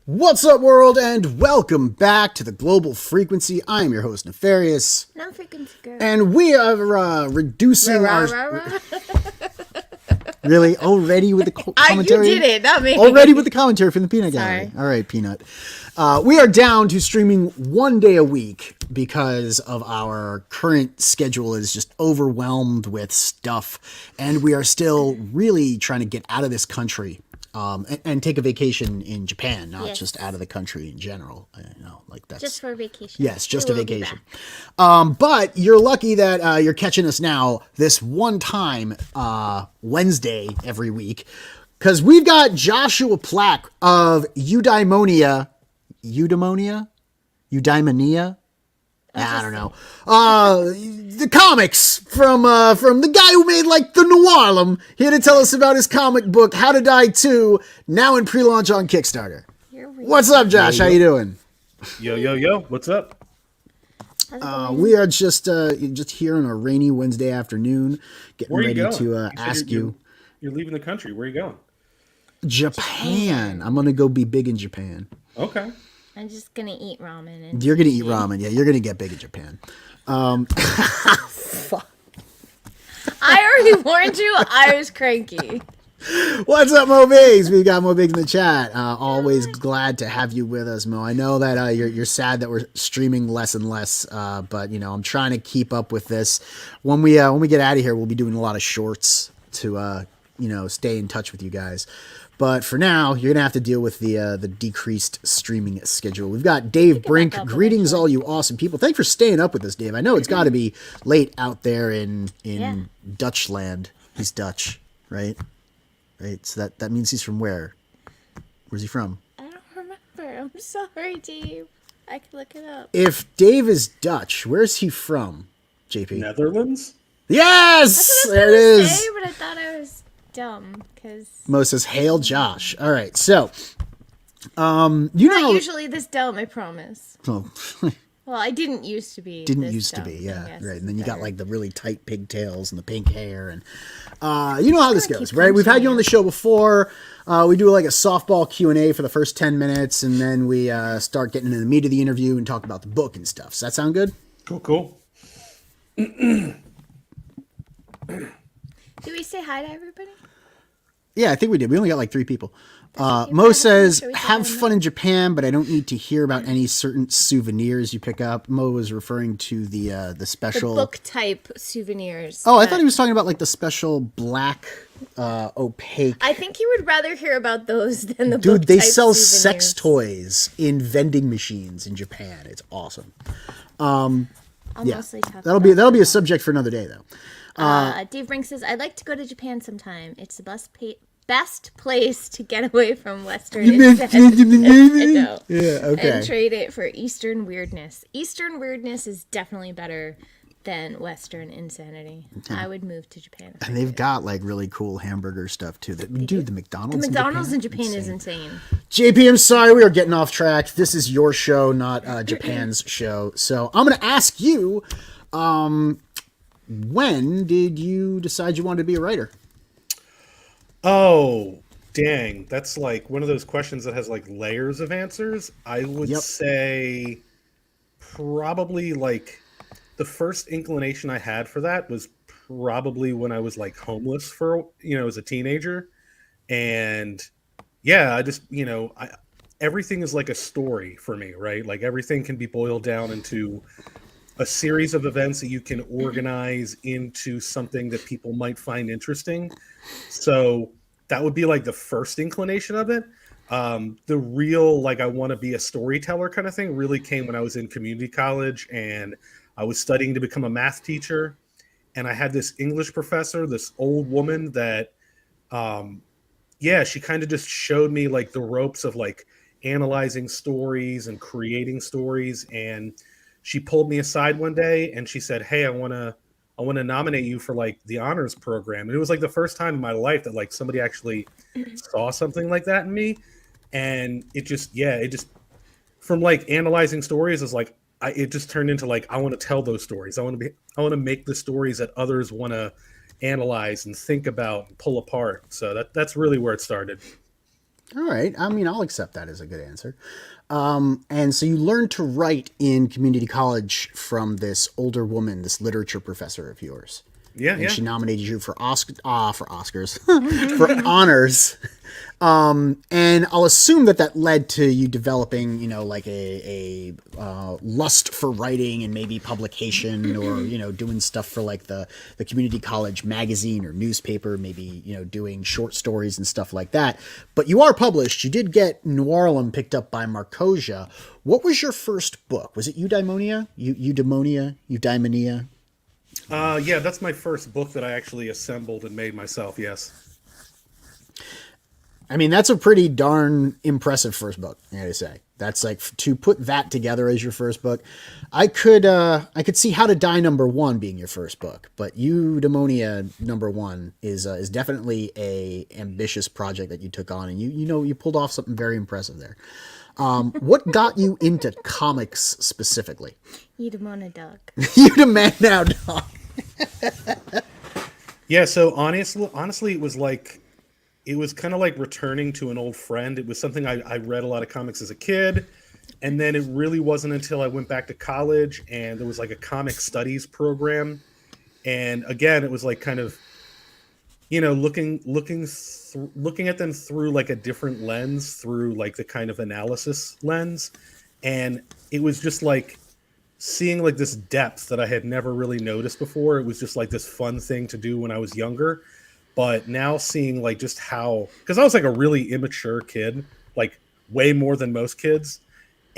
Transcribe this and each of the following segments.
What's up, world, and welcome back to the Global Frequency. I'm your host, Nefarious. No frequency girl. And we are reducing our... Really? Already with the commentary? You did it, not me. Already with the commentary from the Peanut Gallery. All right, Peanut. We are down to streaming 1 day a week because of our current schedule is just overwhelmed with stuff. And we are still really trying to get out of this country. And take a vacation in Japan, not just out of the country in general. That's just for a vacation. Yes, just a vacation. But you're lucky that you're catching us now this one time Wednesday every week, because we've got Joshua Plack of Eudaimonia. I don't know. The comics from the guy who made like the Noirlum, here to tell us about his comic book How to Die 2, now in pre-launch on Kickstarter. What's up, Josh? How you doing? Yo. What's up? We are just here on a rainy Wednesday afternoon, getting ready to ask you. You're leaving the country. Where are you going? Japan. I'm gonna go be big in Japan. Okay. I'm just going to eat ramen. You're going to eat ramen. Yeah, you're going to get big in Japan. Fuck. I already warned you. I was cranky. What's up, Mo Biggs? We've got Mo Biggs in the chat. Always glad to have you with us, Mo. I know that you're sad that we're streaming less and less, but I'm trying to keep up with this. When we get out of here, we'll be doing a lot of shorts to stay in touch with you guys. But for now, you're going to have to deal with the decreased streaming schedule. We've got Dave Brink. Greetings, all you awesome people. Thanks for staying up with us, Dave. I know it's got to be late out there in Dutchland. He's Dutch, right? Right. So that means he's from where? Where's he from? I don't remember. I'm sorry, Dave. I can look it up. If Dave is Dutch, where's he from, JP? Netherlands? Yes! There it is. Say, but I thought I was dumb because Mo says, "Hail Josh." All right, so not usually this dumb, I promise. Oh. Well, I didn't used to be. Yeah, right. And then you got like the really tight pigtails and the pink hair, and you know how this goes, right? We've had you on the show before. We do like a softball Q&A for the first 10 minutes, and then we start getting into the meat of the interview and talk about the book and stuff. Does that sound good? Cool. Do we say hi to everybody? Yeah, I think we did. We only got like 3 people. Mo says, have fun in Japan, but I don't need to hear about any certain souvenirs you pick up. Mo was referring to the special... The book type souvenirs. Oh, I thought he was talking about like the special black opaque... I think you would rather hear about those than the book Dude, they type sell souvenirs. sex toys in vending machines in Japan. It's awesome. Mostly talk that'll be a subject for another day, though. Dave Brink says, I'd like to go to Japan sometime. It's the best place to get away from Western insanity. Yeah, okay. And trade it for Eastern weirdness. Eastern weirdness is definitely better than Western insanity. Okay. I would move to Japan. And they've got like really cool hamburger stuff too. Dude, the McDonald's. The McDonald's in Japan is insane. JP, I'm sorry we are getting off track. This is your show, not Japan's show. So I'm going to ask you, when did you decide you wanted to be a writer? Oh, dang. That's like one of those questions that has like layers of answers. I would say probably like the first inclination I had for that was probably when I was like homeless for, as a teenager. And yeah, I just, everything is like a story for me, right? Like everything can be boiled down into a series of events that you can organize into something that people might find interesting. So that would be like the first inclination of it. The real, like, I want to be a storyteller kind of thing really came when I was in community college and I was studying to become a math teacher. and I had this English professor, this old woman that, she kind of just showed me like the ropes of like analyzing stories and creating stories. And she pulled me aside one day and she said, "Hey, I want to nominate you for like the honors program." And it was like the first time in my life that like somebody actually saw something like that in me. And it just from like analyzing stories is like, it just turned into like, I want to tell those stories. I want to make the stories that others want to analyze and think about and pull apart. So that's really where it started. All right. I mean, I'll accept that as a good answer. And so you learned to write in community college from this older woman, this literature professor of yours. Yeah, and she nominated you for Oscars, for honors. And I'll assume that led to you developing, like a lust for writing and maybe publication, or, doing stuff for like the community college magazine or newspaper, maybe, doing short stories and stuff like that. But you are published. You did get Noirlum picked up by Marcosia. What was your first book? Was it Eudaimonia? Eudaimonia? Yeah, that's my first book that I actually assembled and made myself. Yes. I mean, that's a pretty darn impressive first book, I gotta say. That's like, to put that together as your first book. I could see How to Die #1 being your first book, but Eudaimonia #1 is definitely a ambitious project that you took on, and you pulled off something very impressive there. What got you into comics specifically? Eudaimonia dog. Eudaimonia dog. Yeah, so honestly, it was kind of like returning to an old friend. It was something I read a lot of comics as a kid, and then it really wasn't until I went back to college and there was like a comic studies program, and again, it was like kind of, looking at them through like a different lens, through like the kind of analysis lens, and it was just like seeing like this depth that I had never really noticed before. It was just like this fun thing to do when I was younger. But now seeing like just how, because I was like a really immature kid, like way more than most kids.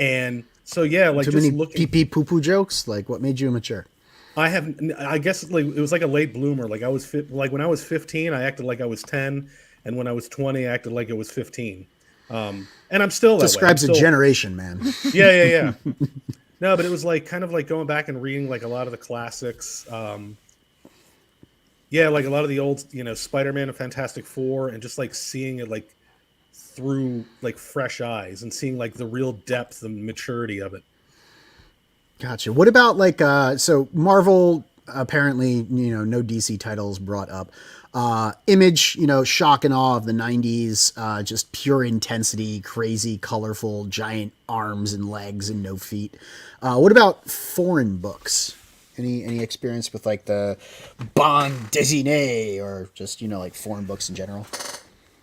And so, yeah, like too just many looking, pee-pee poo-poo jokes. Like, what made you immature? I guess like it was like a late bloomer. Like when I was 15, I acted like I was 10. And when I was 20, I acted like I was 15. And I'm still that Describes way. a generation, man. Yeah. No, but it was like kind of like going back and reading like a lot of the classics. Yeah, like a lot of the old, Spider-Man and Fantastic Four, and just like seeing it like through like fresh eyes and seeing like the real depth and maturity of it. Gotcha. What about like, so Marvel, apparently, no DC titles brought up. Image, shock and awe of the 90s, just pure intensity, crazy, colorful, giant arms and legs and no feet. What about foreign books? Any experience with like the bande dessinée or just, like foreign books in general?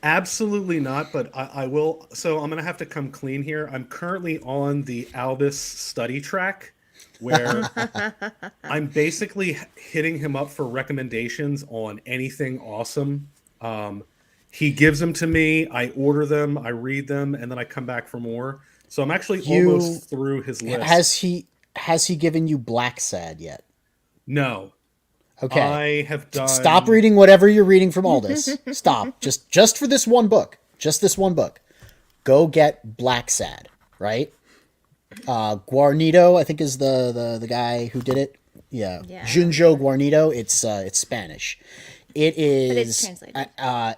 Absolutely not, but I will. So I'm going to have to come clean here. I'm currently on the Albus study track where I'm basically hitting him up for recommendations on anything awesome. He gives them to me. I order them. I read them, and then I come back for more. So I'm actually almost through his list. Has he given you Black Sad yet? No. Okay. I have done. Stop reading whatever you're reading from Aldous. Stop. Just for this one book. Just this one book. Go get Black Sad, right? Guarnido, I think, is the guy who did it. Yeah. Junjo Guarnido. It's Spanish. It is. But it's translated.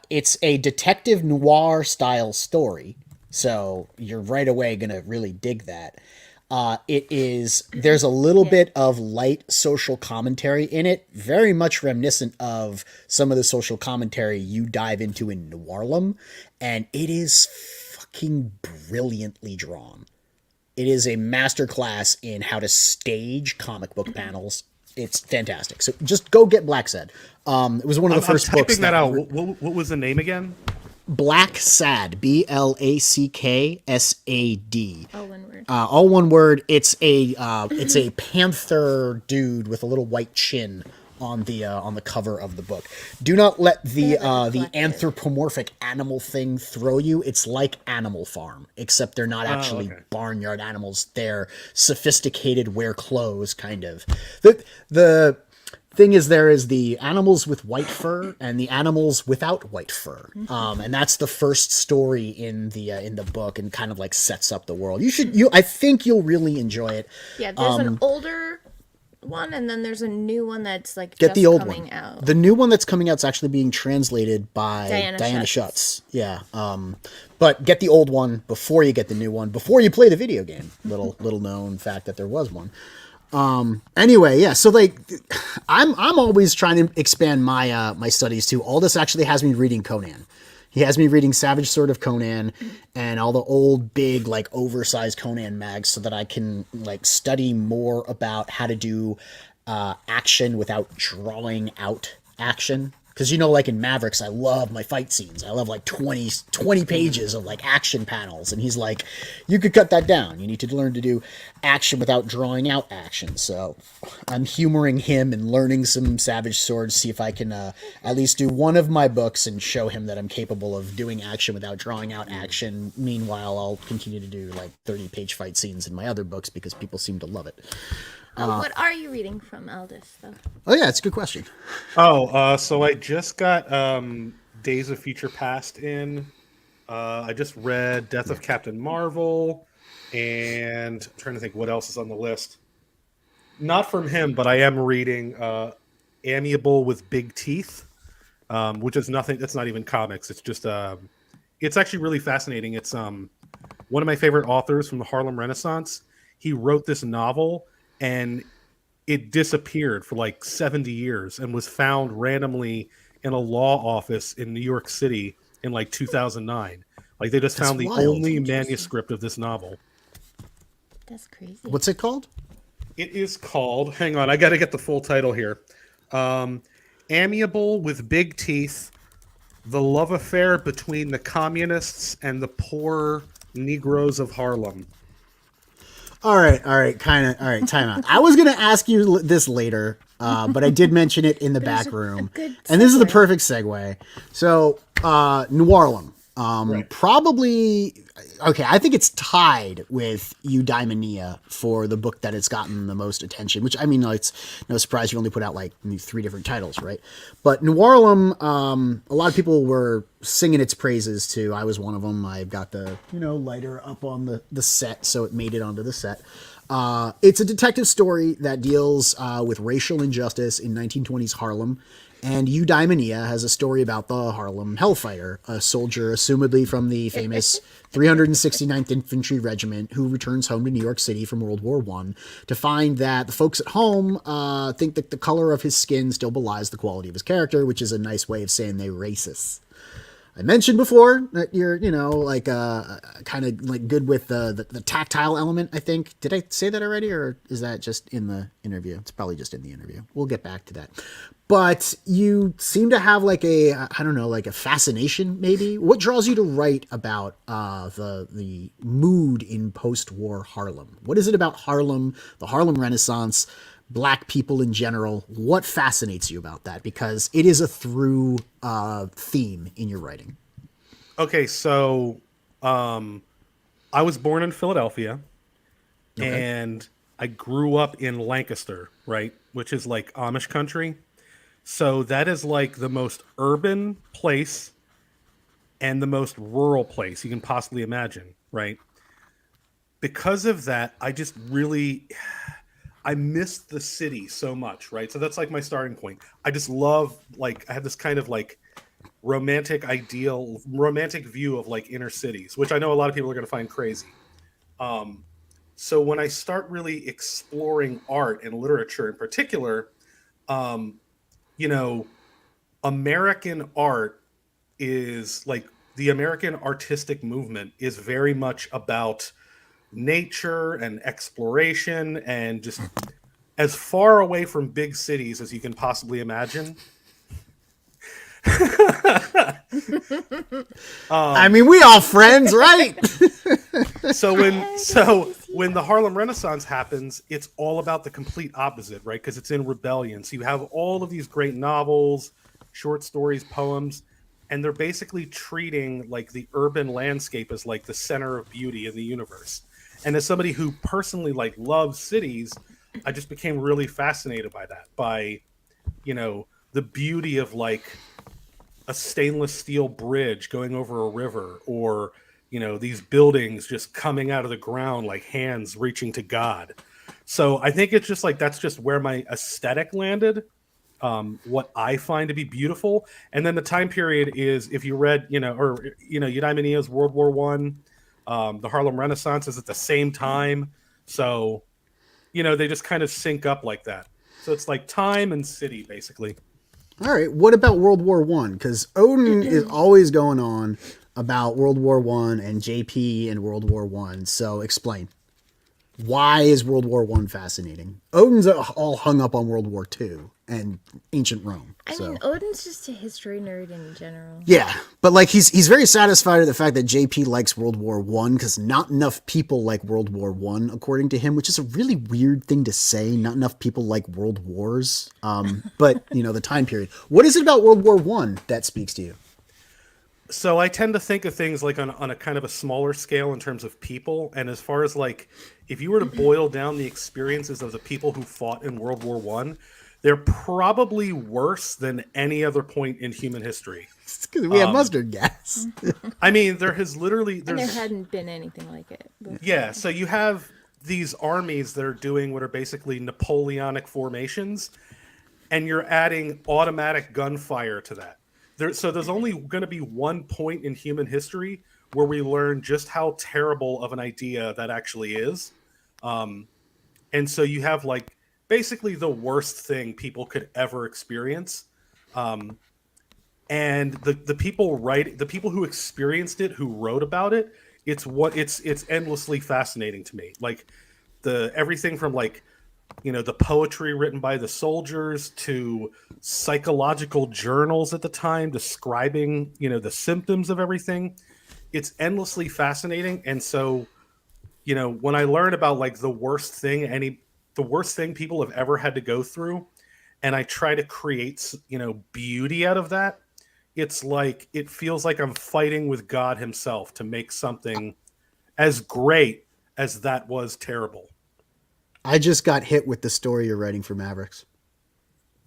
It's a detective noir style story, so you're right away gonna really dig that. There's a little bit of light social commentary in it, very much reminiscent of some of the social commentary you dive into in Noirlum, and it is fucking brilliantly drawn. It is a masterclass in how to stage comic book panels. It's fantastic. So just go get Black Sad. It was one of the first books. Typing that out. What was the name again? Black Sad, BLACKSAD. All one word. All one word. It's a panther dude with a little white chin on the cover of the book. Do not let the anthropomorphic animal thing throw you. It's like Animal Farm, except they're not actually barnyard animals. They're sophisticated wear clothes kind of. thing is, there is the animals with white fur and the animals without white fur, and that's the first story in the book, and kind of like sets up the world. I think you'll really enjoy it. Yeah, there's an older one, and then there's a new one that's like get just the old coming one. out. The new one that's coming out is actually being translated by Diana Schutz. Yeah, but get the old one before you get the new one, before you play the video game. Little known fact that there was one. Anyway, yeah, so like I'm always trying to expand my my studies too. Aldous actually has me reading Conan. He has me reading Savage Sword of Conan and all the old big like oversized Conan mags, so that I can like study more about how to do action without drawing out action. Because, you know, like in Mavericks, I love my fight scenes. I love like 20 pages of like action panels. And he's like, you could cut that down. You need to learn to do action without drawing out action. So I'm humoring him and learning some Savage Swords, see if I can at least do one of my books and show him that I'm capable of doing action without drawing out action. Meanwhile, I'll continue to do like 30-page fight scenes in my other books because people seem to love it. What are you reading from Aldous, though? Oh, yeah, it's a good question. So I just got Days of Future Past in. I just read Death of Captain Marvel, and I'm trying to think what else is on the list. Not from him, but I am reading Amiable with Big Teeth, which is nothing. It's not even comics. It's just it's actually really fascinating. It's one of my favorite authors from the Harlem Renaissance. He wrote this novel, and it disappeared for like 70 years and was found randomly in a law office in New York City in like 2009. Like they just found the only manuscript of this novel. That's crazy. What's it called? It is called, hang on, I got to get the full title here. Amiable with Big Teeth, the love affair between the communists and the poor Negroes of Harlem. All right, time out. I was going to ask you this later, but I did mention it in the back room. And this is the perfect segue. So, New Harlem. Right. Probably, okay, I think it's tied with Eudaimonia for the book that it's gotten the most attention, which, I mean, it's no surprise you only put out like 3 different titles, right? But New Harlem, a lot of people were singing its praises too. I was one of them. I've got the, lighter up on the set, so it made it onto the set. It's a detective story that deals with racial injustice in 1920s Harlem. And Eudaimonia has a story about the Harlem Hellfighter, a soldier assumedly from the famous 369th Infantry Regiment who returns home to New York City from World War I to find that the folks at home think that the color of his skin still belies the quality of his character, which is a nice way of saying they're racist. I mentioned before that you're, like kind of like good with the tactile element, I think. Did I say that already, or is that just in the interview? It's probably just in the interview. We'll get back to that. But you seem to have like a fascination, maybe. What draws you to write about the mood in post-war Harlem? What is it about Harlem, the Harlem Renaissance, Black people in general? What fascinates you about that? Because it is a through theme in your writing. Okay, so I was born in Philadelphia, and I grew up in Lancaster, right, which is like Amish country. So that is like the most urban place and the most rural place you can possibly imagine, right? Because of that, I missed the city so much, right? So that's like my starting point. I just love, like, I have this kind of like romantic view of like inner cities, which I know a lot of people are going to find crazy. So when I start really exploring art and literature in particular, American art is like the American artistic movement is very much about nature and exploration and just as far away from big cities as you can possibly imagine. I mean, we all friends, right? So when the Harlem Renaissance happens, it's all about the complete opposite, right? Because it's in rebellion. So you have all of these great novels, short stories, poems, and they're basically treating like the urban landscape as like the center of beauty in the universe. And as somebody who personally like loves cities, I just became really fascinated by that, by the beauty of like a stainless steel bridge going over a river, or these buildings just coming out of the ground like hands reaching to God. So I think it's just like that's just where my aesthetic landed, what I find to be beautiful. And then the time period is, if you read Eudaimonia Neo's World War One, the Harlem Renaissance is at the same time, so they just kind of sync up like that. So it's like time and city basically. All right. What about World War One? Because Odin is always going on about World War One and JP and World War One. So explain. Why is World War One fascinating? Odin's all hung up on World War Two and ancient Rome. I mean, Odin's just a history nerd in general. Yeah, but like he's very satisfied with the fact that JP likes World War One because not enough people like World War One, according to him, which is a really weird thing to say. Not enough people like world wars. But the time period. What is it about World War One that speaks to you? So I tend to think of things like on a kind of a smaller scale in terms of people. And as far as like, if you were to boil down the experiences of the people who fought in World War One, they're probably worse than any other point in human history. It's because we have mustard gas. I mean, there hadn't been anything like it before. Yeah, so you have these armies that are doing what are basically Napoleonic formations, and you're adding automatic gunfire to that. So there's only going to be one point in human history where we learn just how terrible of an idea that actually is. And so you have like basically the worst thing people could ever experience. And the people who experienced it, who wrote about it, it's endlessly fascinating to me. Like everything from like, the poetry written by the soldiers to psychological journals at the time describing, the symptoms of everything. It's endlessly fascinating. And so, when I learn about like the worst thing people have ever had to go through, and I try to create, beauty out of that, it's like, it feels like I'm fighting with God himself to make something as great as that was terrible. I just got hit with the story you're writing for Mavericks.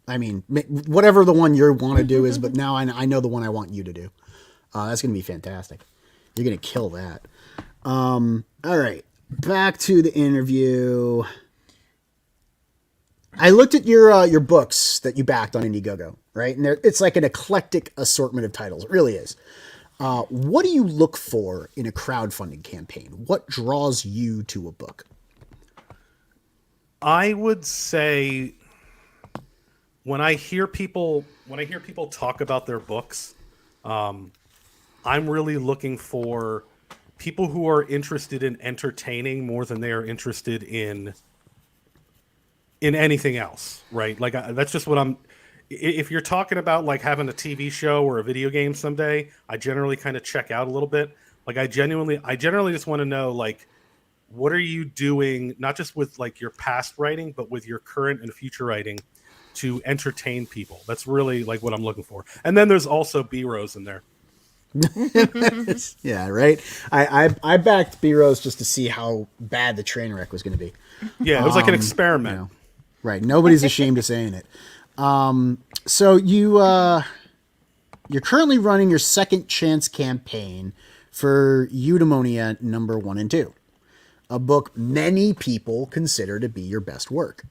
I mean, whatever the one you want to do is, but now I know the one I want you to do. That's going to be fantastic. You're going to kill that. All right. Back to the interview. I looked at your books that you backed on Indiegogo, right? And it's like an eclectic assortment of titles. It really is. What do you look for in a crowdfunding campaign? What draws you to a book? I would say when I hear people talk about their books, I'm really looking for people who are interested in entertaining more than they are interested in anything else, right? Like that's just what I'm. If you're talking about like having a TV show or a video game someday, I generally kind of check out a little bit. Like I generally just want to know like, what are you doing, not just with like your past writing, but with your current and future writing to entertain people? That's really like what I'm looking for. And then there's also B-Rose in there. Yeah, right. I backed B-Rose just to see how bad the train wreck was going to be. Yeah, it was like an experiment. Right. Nobody's ashamed of saying it. So you're currently running your second chance campaign for Eudaimonia number 1 and 2. A book many people consider to be your best work.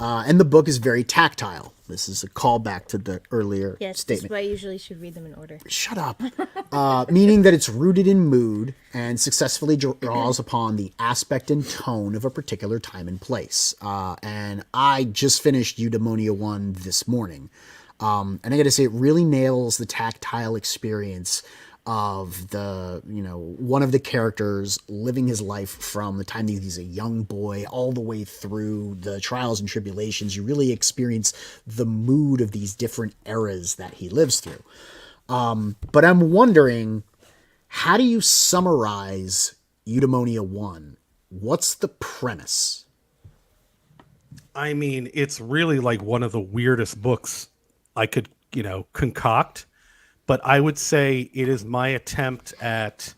And the book is very tactile. This is a callback to the earlier statement. That's why I usually should read them in order. Shut up. Meaning that it's rooted in mood and successfully draws upon the aspect and tone of a particular time and place. And I just finished Eudaimonia 1 this morning. And I got to say, it really nails the tactile experience of one of the characters living his life from the time that he's a young boy all the way through the trials and tribulations. You really experience the mood of these different eras that he lives through. But I'm wondering, how do you summarize Eudaimonia 1? What's the premise? I mean, it's really like one of the weirdest books I could, concoct. But I would say it is my attempt at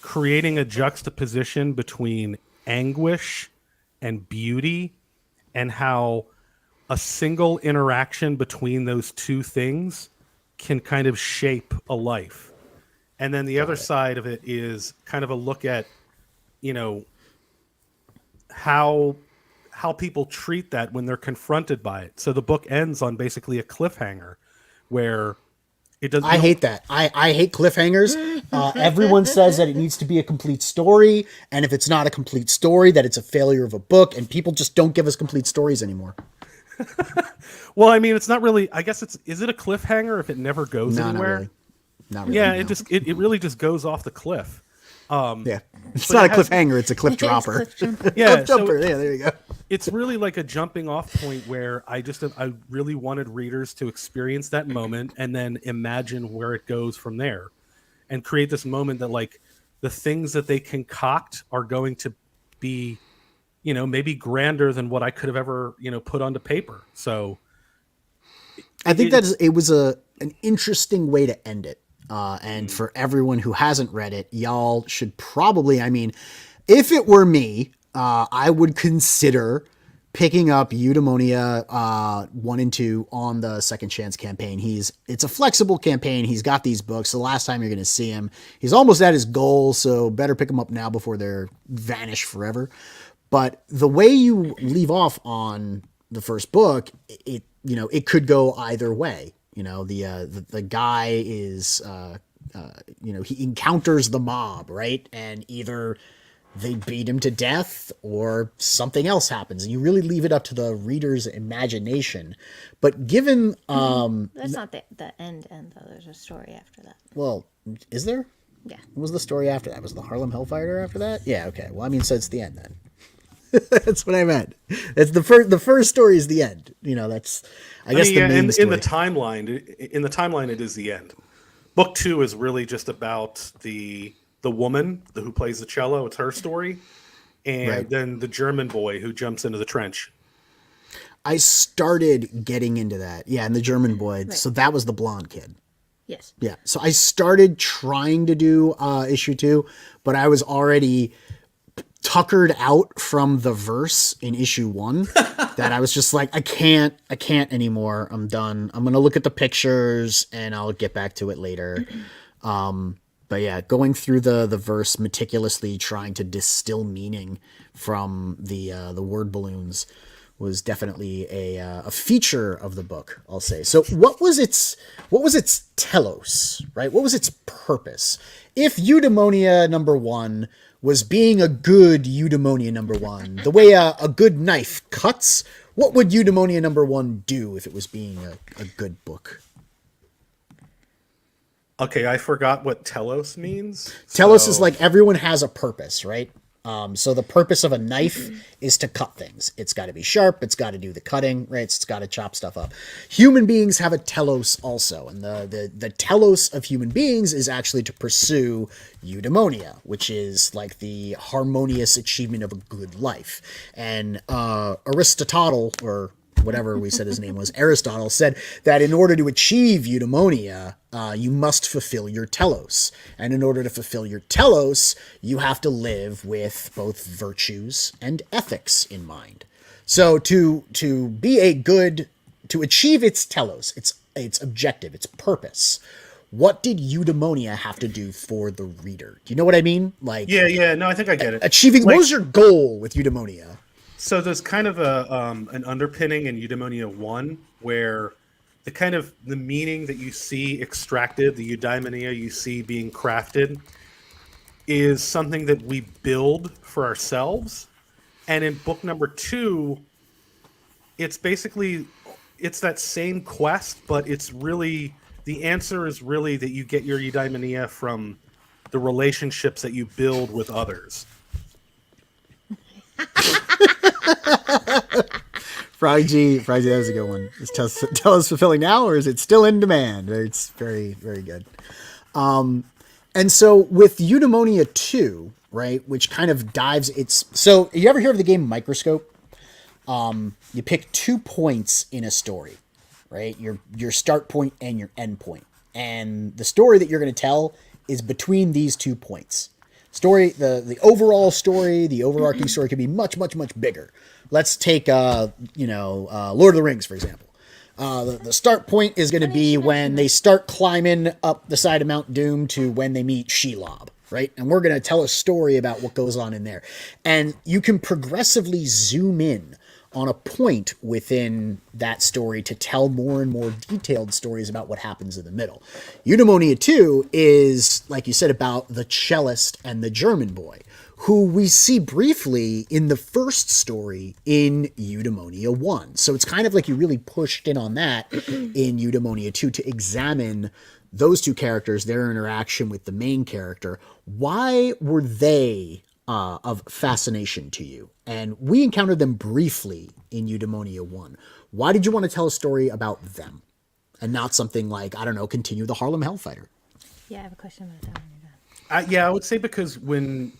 creating a juxtaposition between anguish and beauty, and how a single interaction between those two things can kind of shape a life. And then the other side of it is kind of a look at, you know, how people treat that when they're confronted by it. So the book ends on basically a cliffhanger where it doesn't. I hate that. I hate cliffhangers. Everyone says that it needs to be a complete story, and if it's not a complete story, that it's a failure of a book, and people just don't give us complete stories anymore. Well, I mean, it's not really. I guess is it a cliffhanger if it never goes anywhere? Not really. Not really. Yeah, no. it really just goes off the cliff. Yeah, it's not a cliffhanger; it's a cliff dropper. Yeah, cliff jumper. Yeah, there you go. It's really like a jumping off point where I really wanted readers to experience that moment and then imagine where it goes from there, and create this moment that like the things that they concoct are going to be, you know, maybe grander than what I could have ever, you know, put onto paper. So I think it was an interesting way to end it. And for everyone who hasn't read it, y'all should probably, I mean, if it were me, I would consider picking up Eudaimonia 1 and 2 on the Second Chance campaign. It's a flexible campaign. He's got these books. The last time you're going to see him, he's almost at his goal, so better pick him up now before they're vanished forever. But the way you leave off on the first book, it could go either way. You know, the guy is, he encounters the mob, right? And either they beat him to death or something else happens. And you really leave it up to the reader's imagination. But given... That's not the end, though. There's a story after that. Well, is there? Yeah. What was the story after that? Was the Harlem Hellfire after that? Yeah, okay. Well, I mean, so it's the end then. That's what I meant. It's the first story is the end. You know, that's I guess the main story. In the timeline it is the end. Book 2 is really just about the woman who plays the cello. It's her story, and then the German boy who jumps into the trench. I started getting into that. Yeah, and the German boy. Right. So that was the blonde kid. Yes. Yeah. So I started trying to do issue 2, but I was already tuckered out from the verse in issue 1 that I was just like, I can't anymore. I'm done. I'm going to look at the pictures and I'll get back to it later. But yeah, going through the verse meticulously, trying to distill meaning from the word balloons was definitely a feature of the book, I'll say. So what was its telos, right? What was its purpose? If Eudaimonia number 1 was being a good Eudaimonia number 1, the way a good knife cuts, what would Eudaimonia number 1 do if it was being a good book? Okay, I forgot what telos means. Telos is like everyone has a purpose, right? So the purpose of a knife is to cut things. It's got to be sharp. It's got to do the cutting, right? It's got to chop stuff up. Human beings have a telos also. And the telos of human beings is actually to pursue eudaimonia, which is like the harmonious achievement of a good life. And Aristotle, or whatever we said his name was, Aristotle, said that in order to achieve eudaimonia, you must fulfill your telos. And in order to fulfill your telos, you have to live with both virtues and ethics in mind. So to achieve its telos, its objective, its purpose, what did eudaimonia have to do for the reader? Do you know what I mean? Like, yeah, no, I think I get it. What was your goal with eudaimonia? So there's kind of an underpinning in Eudaimonia 1 where the meaning that you see extracted, the eudaimonia you see being crafted, is something that we build for ourselves. And in book number 2, it's that same quest, but it's really, the answer is really that you get your eudaimonia from the relationships that you build with others. Frog G, that was a good one. Is Telos fulfilling now, or is it still in demand? It's very, very good. And so with Eudaimonia 2, right, which kind of dives so you ever hear of the game Microscope? You pick 2 points in a story, right? Your start point and your end point. And the story that you're going to tell is between these 2 points. Story, the overall story, the overarching story could be much, much, much bigger. Let's take, Lord of the Rings, for example. The start point is going to be when they start climbing up the side of Mount Doom to when they meet Shelob, right? And we're going to tell a story about what goes on in there. And you can progressively zoom in on a point within that story to tell more and more detailed stories about what happens in the middle. Eudaimonia 2 is, like you said, about the cellist and the German boy, who we see briefly in the first story in Eudaimonia 1. So it's kind of like you really pushed in on that in Eudaimonia 2 to examine those two characters, their interaction with the main character. Why were they of fascination to you? And we encountered them briefly in Eudaimonia 1. Why did you want to tell a story about them and not something like, I don't know, continue the Harlem Hellfighter? Yeah, I have a question about that when you're Yeah, I would say because when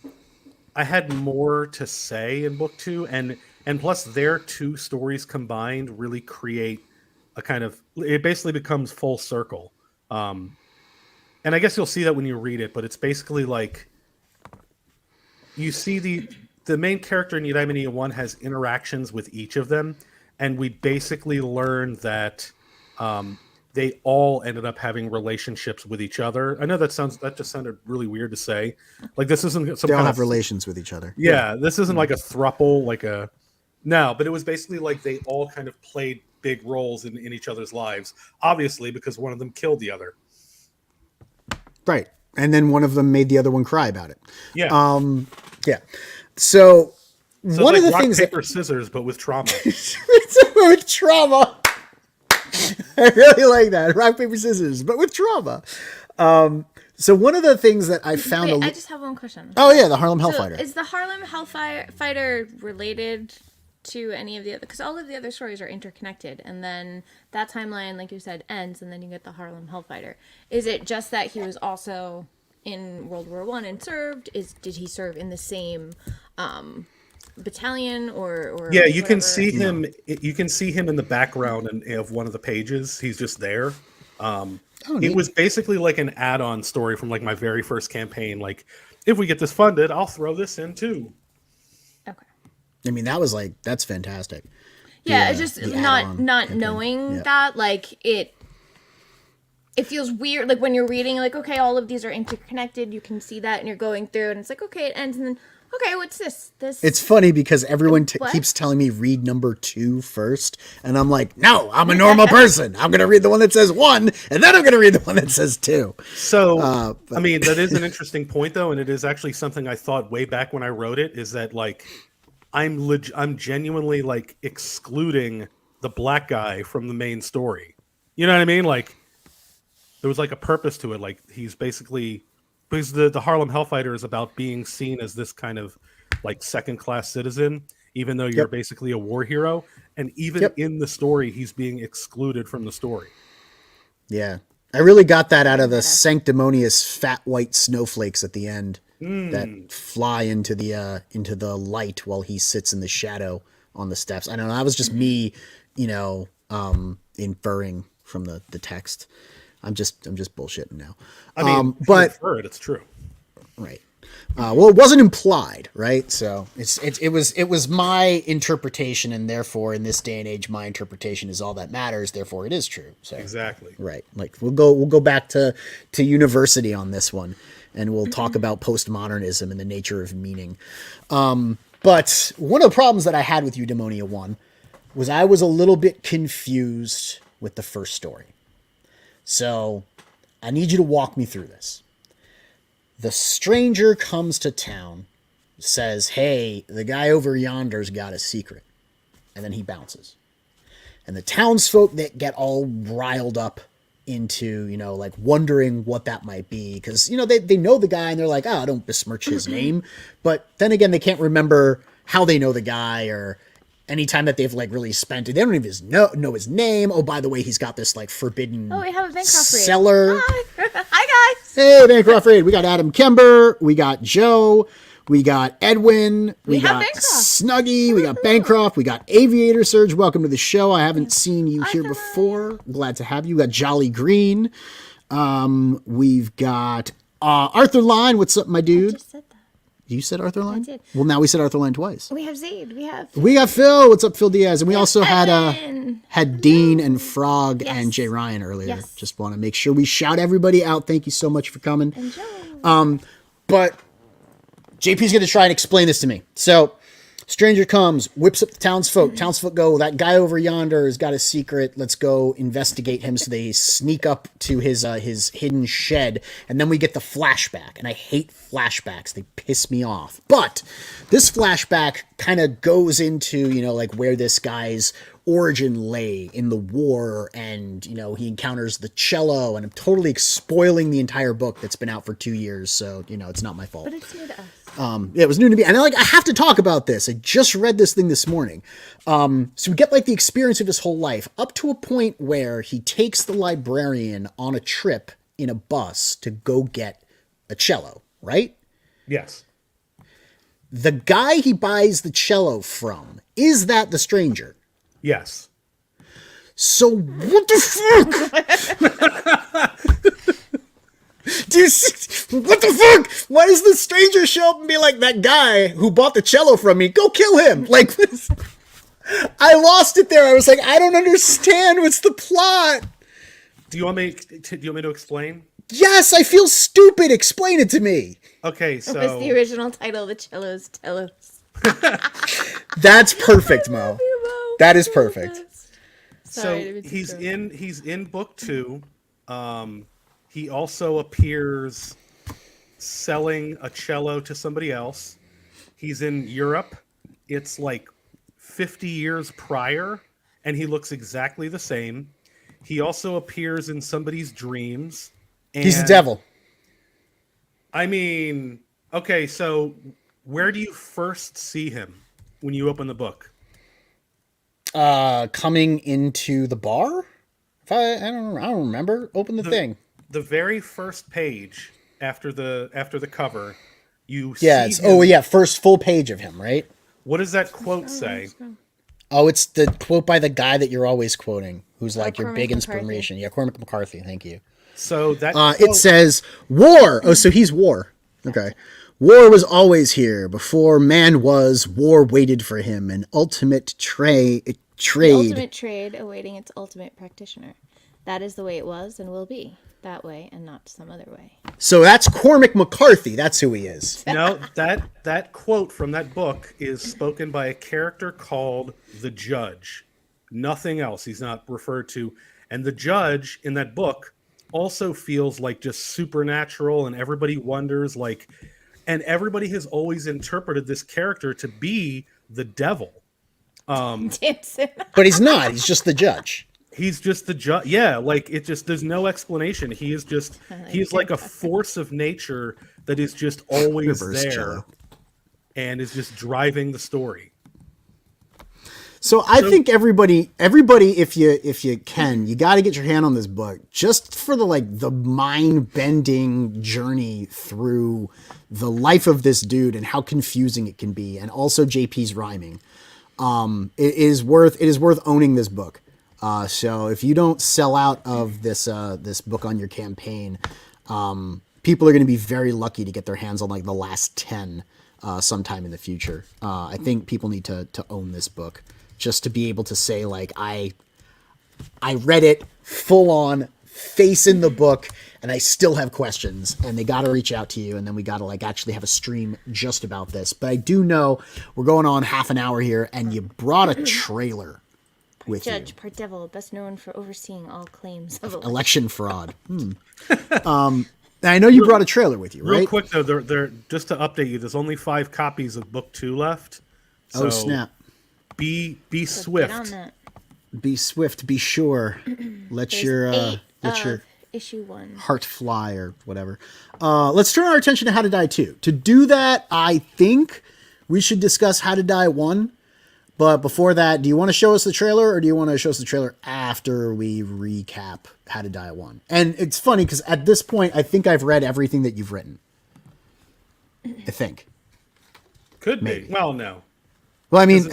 I had more to say in book 2, and plus their two stories combined really create a kind of, it basically becomes full circle. And I guess you'll see that when you read it, but it's basically like you see the main character in Eudaimonia 1 has interactions with each of them, and we basically learn that they all ended up having relationships with each other. I know that just sounded really weird to say. Like this isn't some they all kind have of relations with each other. Yeah, this isn't like a throuple, no, but it was basically like they all kind of played big roles in each other's lives, obviously because one of them killed the other. Right. And then one of them made the other one cry about it. Yeah. Yeah. So one one of of the rock, things paper, scissors, but with trauma. with trauma. I really like that. Rock, paper, scissors, but with trauma. So one of the things that I found... Wait, I just have one question. Oh, yeah, the Harlem Hellfighter. So is the Harlem Hellfighter related to any of the other... Because all of the other stories are interconnected, and then that timeline, like you said, ends, and then you get the Harlem Hellfighter. Is it just that he was also in World War I and served? Did he serve in the same battalion or yeah, you whatever? can see him. You can see him in the background of one of the pages. He's just there. It was basically like an add-on story from like my very first campaign. Like, if we get this funded, I'll throw this in too. Okay. I mean, that's fantastic. Yeah, it's just not knowing that, like, it feels weird. Like when you're reading, like, okay, all of these are interconnected. You can see that, and you're going through, and it's like, okay, it ends, and then, okay, what's this? It's funny because everyone keeps telling me read number 2 first, and I'm like, no, I'm a normal person. I'm going to read the one that says 1, and then I'm going to read the one that says 2. So, I mean, that is an interesting point, though, and it is actually something I thought way back when I wrote it, is that, like, I'm genuinely, like, excluding the black guy from the main story. You know what I mean? Like, there was, like, a purpose to it. Like, he's basically... Because the Harlem Hellfighter is about being seen as this kind of like second-class citizen, even though you're basically a war hero. And even in the story, he's being excluded from the story. Yeah. I really got that out of the sanctimonious fat white snowflakes at the end that fly into the light while he sits in the shadow on the steps. I don't know. That was just me, inferring from the text. I'm just bullshitting now. I mean, but infer it, it's true. Right. Well, it wasn't implied, right? So it was my interpretation, and therefore, in this day and age, my interpretation is all that matters. Therefore, it is true. So exactly. Right. Like we'll go back to university on this one, and we'll talk about postmodernism and the nature of meaning. But one of the problems that I had with Eudaimonia 1 was I was a little bit confused with the first story. So I need you to walk me through this. The stranger comes to town, says, hey, the guy over yonder's got a secret. And then he bounces. And the townsfolk that get all riled up into, like wondering what that might be. Because, they know the guy and they're like, oh, don't besmirch his name. But then again, they can't remember how they know the guy or any time that they've like really spent it. They don't even know his name. Oh, by the way, he's got this like forbidden we have a Bancroft raid. cellar. Hi guys. Hey, Bancroft raid. We got Adam Kember. We got Joe. We got Edwin. We got Snuggy. We got Bancroft. We got Aviator Surge. Welcome to the show. I haven't seen you here before. Glad to have you. We got Jolly Green. We've got Arthur Line. What's up, my dude? I just said that. You said Arthur Line? I did. Well, now we said Arthur Line twice. We have Zaid. We got Phil. What's up, Phil Diaz? And we also Evan. had Dean and Frog Yes. and Jay Ryan earlier. Yes. Just want to make sure we shout everybody out. Thank you so much for coming. And Joe. But JP's going to try and explain this to me. So, stranger comes, whips up the townsfolk. Townsfolk go, that guy over yonder has got a secret. Let's go investigate him. So they sneak up to his hidden shed. And then we get the flashback. And I hate flashbacks. They piss me off. But this flashback kind of goes into, like where this guy's origin lay in the war. And, he encounters the cello. And I'm totally spoiling the entire book that's been out for 2 years. So, it's not my fault. But it's new to us. Yeah, it was new to me. And I have to talk about this. I just read this thing this morning. So we get the experience of his whole life up to a point where he takes the librarian on a trip in a bus to go get a cello, right? Yes. The guy he buys the cello from, is that the stranger? Yes. So what the fuck? Dude, what the fuck? Why does the stranger show up and be like, that guy who bought the cello from me, go kill him? I lost it there. I was like, I don't understand. What's the plot? Do you want me to explain? Yes, I feel stupid. Explain it to me. Okay, What was the original title? The Cellos Tell Us. That's perfect, Mo. That is perfect. Sorry, so he's in book 2. He also appears selling a cello to somebody else. He's in Europe. It's 50 years prior, and he looks exactly the same. He also appears in somebody's dreams. And, he's the devil. I mean, okay, so where do you first see him when you open the book? Coming into the bar? I don't remember. Open the thing. The very first page after the cover, you see it's him. first full page of him, right? What does that quote say? Oh, it's the quote by the guy that you're always quoting, who's your Cormac big McCarthy. inspiration. Yeah, Cormac McCarthy. Thank you. So that It says war. Oh, so he's war. Okay. War was always here. Before man was, war waited for him. An ultimate trade. The ultimate trade awaiting its ultimate practitioner. That is the way it was and will be. That way and not some other way. So that's Cormac McCarthy. That's who he is. No, that quote from that book is spoken by a character called the Judge. Nothing else. He's not referred to. And the Judge in that book also feels just supernatural, and everybody wonders and everybody has always interpreted this character to be the devil. Damson. But he's not. He's just the judge. He's just the judge. Yeah, there's no explanation. He is just, he's like a force of nature that is just always Reverse there cello. and is just driving the story. So I think everybody, if you can, you got to get your hand on this book just for the mind bending journey through the life of this dude and how confusing it can be. And also JP's rhyming. It is worth owning this book. So if you don't sell out of this book on your campaign, people are going to be very lucky to get their hands on the last 10 sometime in the future. I think people need to own this book just to be able to say I read it full on, face in the book, and I still have questions, and they got to reach out to you, and then we got to actually have a stream just about this. But I do know we're going on half an hour here, and you brought a trailer with Judge, you. part devil, best known for overseeing all claims of Election fraud. I know you brought a trailer with you, right? Real quick though, they're just to update you. There's only 5 copies of book 2 left. So Oh snap! Be So get on swift. that. Be swift. Be sure. Let There's your 8 let of your issue 1. heart fly or whatever. Let's turn our attention to How to Die 2. To do that, I think we should discuss How to Die 1. But before that, do you want to show us the trailer, or do you want to show us the trailer after we recap How to Die 1? And it's funny because at this point, I think I've read everything that you've written. I think. Could Maybe. be. Well, no. Well, I mean,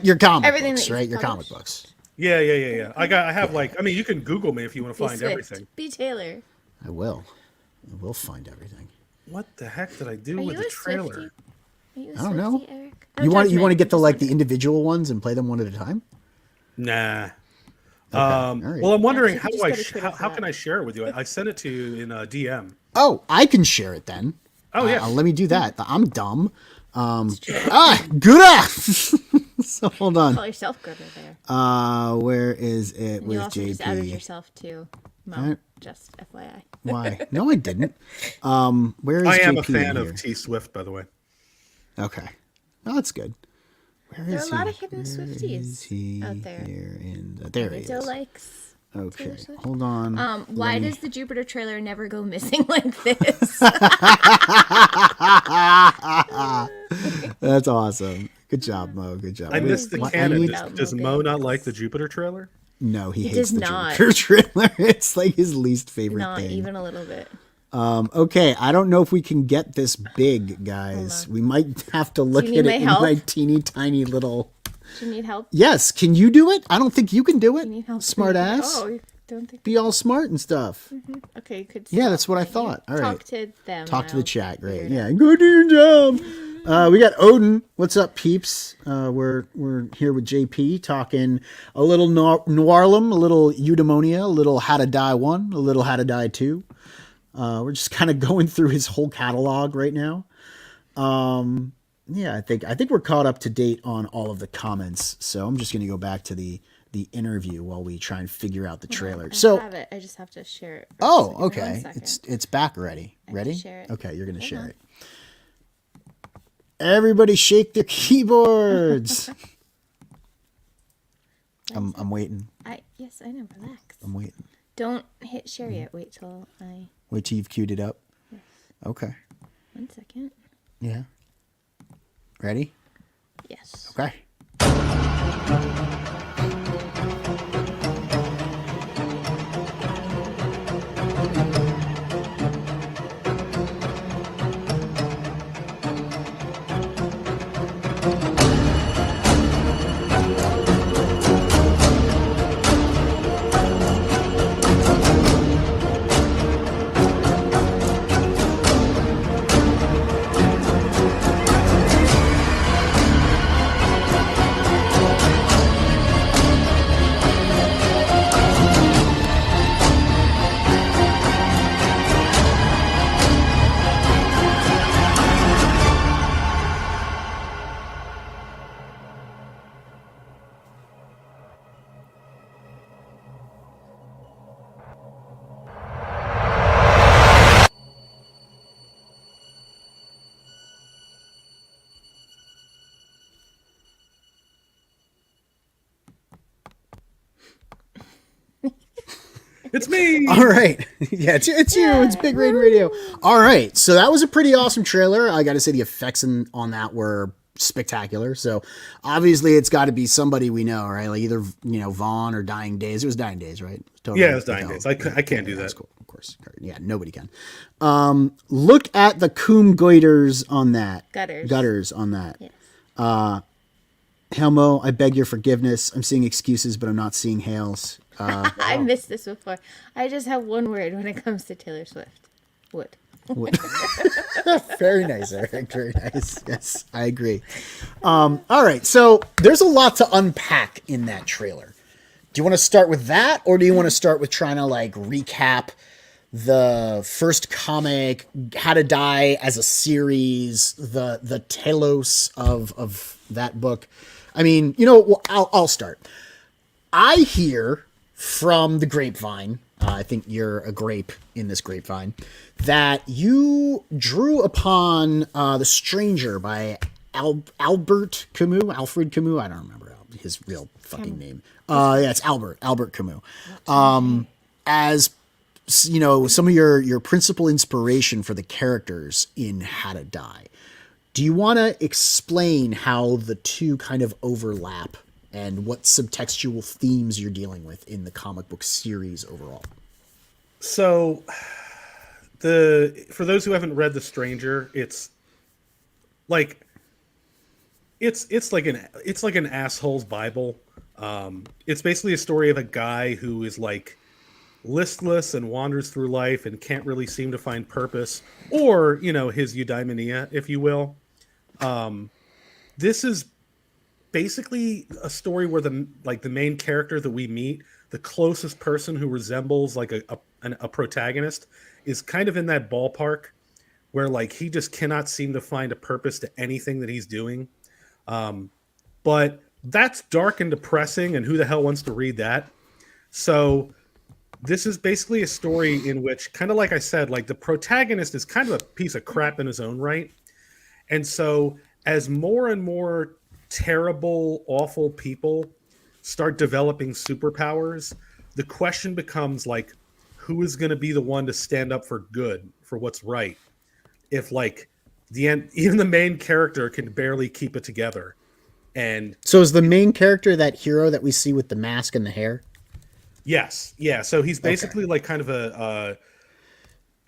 your comic Everything books, that you've right? Your comic published. books. Yeah. I have you can Google me if you want to Be find Swift. everything. Be Taylor. I will find everything. What the heck did I do Are with you the a trailer? Swiftie? Are you a I don't know. Swiftie, Eric? No You want to judgment, get the just like the wondering. individual ones and play them one at a time? Nah. All right. Well, I'm wondering Actually, how you could just go to Twitter for how that. can I share it with you? I sent it to you in a DM. Oh, I can share it then. Oh yeah. Let me do that. I'm dumb. True. Good. So hold on. Call yourself good there. Where is it And with you also just added JP? yourself to Mo, Alright. just FYI. Why? No, I didn't. Where is I am JP a fan in here? of T Swift, by the way. Okay. Oh, that's good. Where There are is a lot he? of hidden Where Swifties is he out there. Here in the, there he Joe is. likes. Okay, Taylor Swift. hold on. Why does the Jupiter trailer never go missing like this? That's awesome. Good job, Mo. Good job. I Wait, missed the what- I canon. need- Does Mo not like the Jupiter trailer? No, he hates does the not. Jupiter trailer. It's like his least favorite Not thing. even a little bit. Okay, I don't know if we can get this big, guys. We might have to look you at need it my in help? my teeny tiny little. Do you need help? Yes, can you do it? I don't think you can do it. You need help? Smart ass. Oh, you don't think? Be all smart and stuff. Okay, you could. Yeah, stop. that's what I You thought. All right. Talk to them. Talk to now. the chat. Great. Figure it Yeah. Go do your job. We got Odin. What's up, peeps? We're here with JP talking a little Noirlum, a little Eudaimonia, a little How to Die 1, a little How to Die 2. We're just kind of going through his whole catalog right now. Yeah, I think we're caught up to date on all of the comments. So I'm just going to go back to the interview while we try and figure out the trailer. I so have it. I just have to share it. for a oh, second. 1 okay. second. It's back already. Ready? share it. Okay, you're going to share on. it. Everybody shake their keyboards. I'm waiting. Yes, I know. Relax. I'm waiting. Don't hit share yet. Wait till I. Wait till you've queued it up. Yes. Okay. 1 second. Yeah. Ready? Yes. Okay. It's me. All right. Yeah, it's you. It's Big Raiden Radio. All right. So that was a pretty awesome trailer. I got to say the effects on that were spectacular. So obviously it's got to be somebody we know, right? Like either, Vaughn or Dying Days. It was Dying Days, right? Totally Yeah, it was Dying Days. I can't do That's that. cool. Of course. Yeah, nobody can. Look at the coom goiters on that. Gutters on that. Yes. Helmo, I beg your forgiveness. I'm seeing excuses, but I'm not seeing hails. I missed this before. I just have one word when it comes to Taylor Swift. Wood. Very nice, Eric. Very nice. Yes, I agree. All right, so there's a lot to unpack in that trailer. Do you want to start with that, or do you want to start with trying to like recap the first comic, How to Die as a series, the telos of that book? I mean, I'll start. I hear from the grapevine, I think you're a grape in this grapevine, that you drew upon The Stranger by Alfred Camus. I don't remember his real fucking name. Yeah, it's Albert Camus. As some of your principal inspiration for the characters in How to Die. Do you want to explain how the two kind of overlap and what subtextual themes you're dealing with in the comic book series overall? So, for those who haven't read The Stranger, it's like an asshole's Bible. It's basically a story of a guy who is like listless and wanders through life and can't really seem to find purpose, or his eudaimonia, if you will. This is basically a story where the main character that we meet, the closest person who resembles like a protagonist, is kind of in that ballpark where like he just cannot seem to find a purpose to anything that he's doing. But that's dark and depressing, and who the hell wants to read that? So this is basically a story in which, kind of like I said, like the protagonist is kind of a piece of crap in his own right. And so as more and more terrible, awful people start developing superpowers, the question becomes like, who is going to be the one to stand up for good, for what's right? If like even the main character can barely keep it together. And so is the main character that hero that we see with the mask and the hair? Yes. Yeah. So he's basically like kind of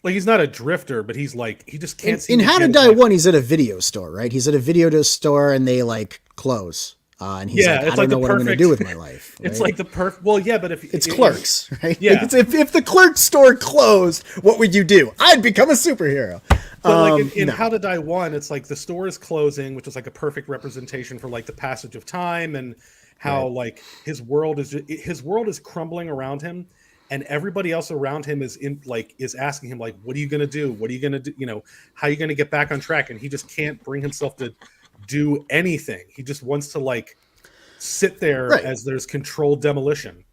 like he's not a drifter, but he's like, he just can't see. In How to Die 1, he's at a video store, right? He's at a video store and they like close. And he's like, I don't know what I'm going to do with my life. Right? It's like the perfect. Well, yeah, but if it's Clerks, right? Yeah. Like if the Clerks store closed, what would you do? I'd become a superhero. But like in How to Die 1, it's like the store is closing, which is like a perfect representation for like the passage of time and how like his world is crumbling around him, and everybody else around him is asking him like, what are you going to do? What are you going to do? You know, how are you going to get back on track? And he just can't bring himself to do anything. He just wants to like sit there as there's controlled demolition.